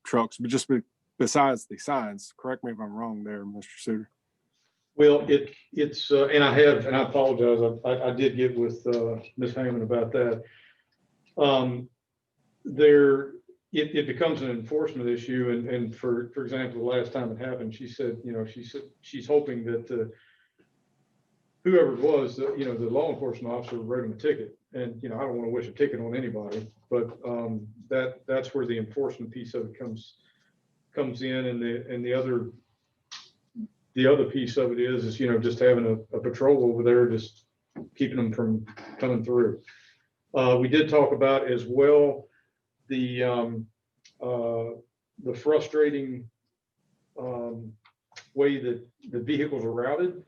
trucks, but just besides the signs. Correct me if I'm wrong there, Mr. Suter. Well, it's, and I apologize, I did get with Ms. Hammond about that. It becomes an enforcement issue, and for example, the last time it happened, she said she's hoping that whoever it was, the law enforcement officer wrote him a ticket. And, I don't want to wish a ticket on anybody, but that's where the enforcement piece of it comes in. And the other piece of it is just having a patrol over there, just keeping them from coming through. We did talk about as well the frustrating way that the vehicles are routed.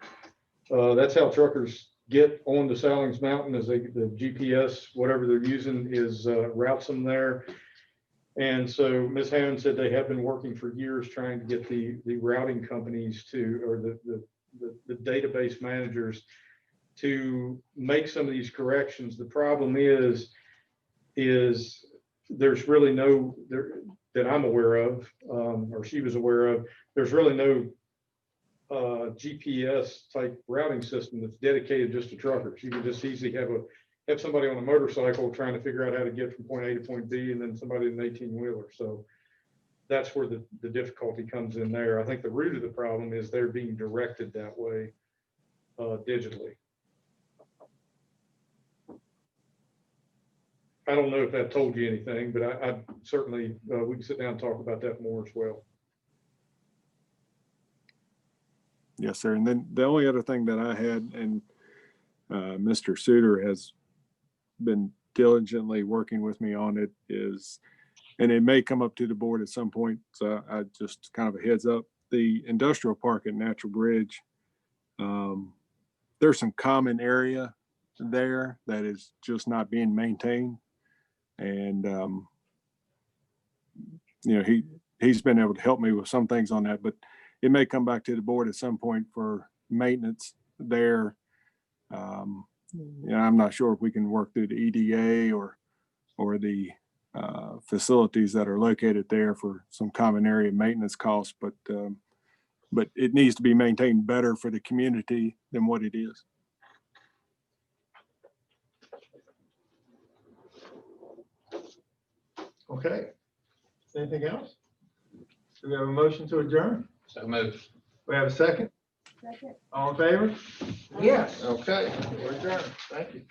That's how truckers get on the Salings Mountain, as the GPS, whatever they're using, is routes them there. And so Ms. Hammond said they have been working for years trying to get the routing companies or the database managers to make some of these corrections. The problem is there's really no, that I'm aware of, or she was aware of, there's really no GPS type routing system that's dedicated just to truckers. You can just easily have somebody on a motorcycle trying to figure out how to get from point A to point B, and then somebody in an 18-wheeler. So that's where the difficulty comes in there. I think the root of the problem is they're being directed that way digitally. I don't know if that told you anything, but I certainly, we can sit down and talk about that more as well. Yes, sir. And then the only other thing that I had, and Mr. Suter has been diligently working with me on it, is, and it may come up to the board at some point, so I just kind of a heads up, the industrial park at Natural Bridge, there's some common area there that is just not being maintained. And, he's been able to help me with some things on that, but it may come back to the board at some point for maintenance there. I'm not sure if we can work through the EDA or the facilities that are located there for some common area maintenance costs, but it needs to be maintained better for the community than what it is. Okay. Anything else? Do we have a motion to adjourn? So moved. We have a second? Second. All in favor? Yes. Okay, we're adjourned. Thank you.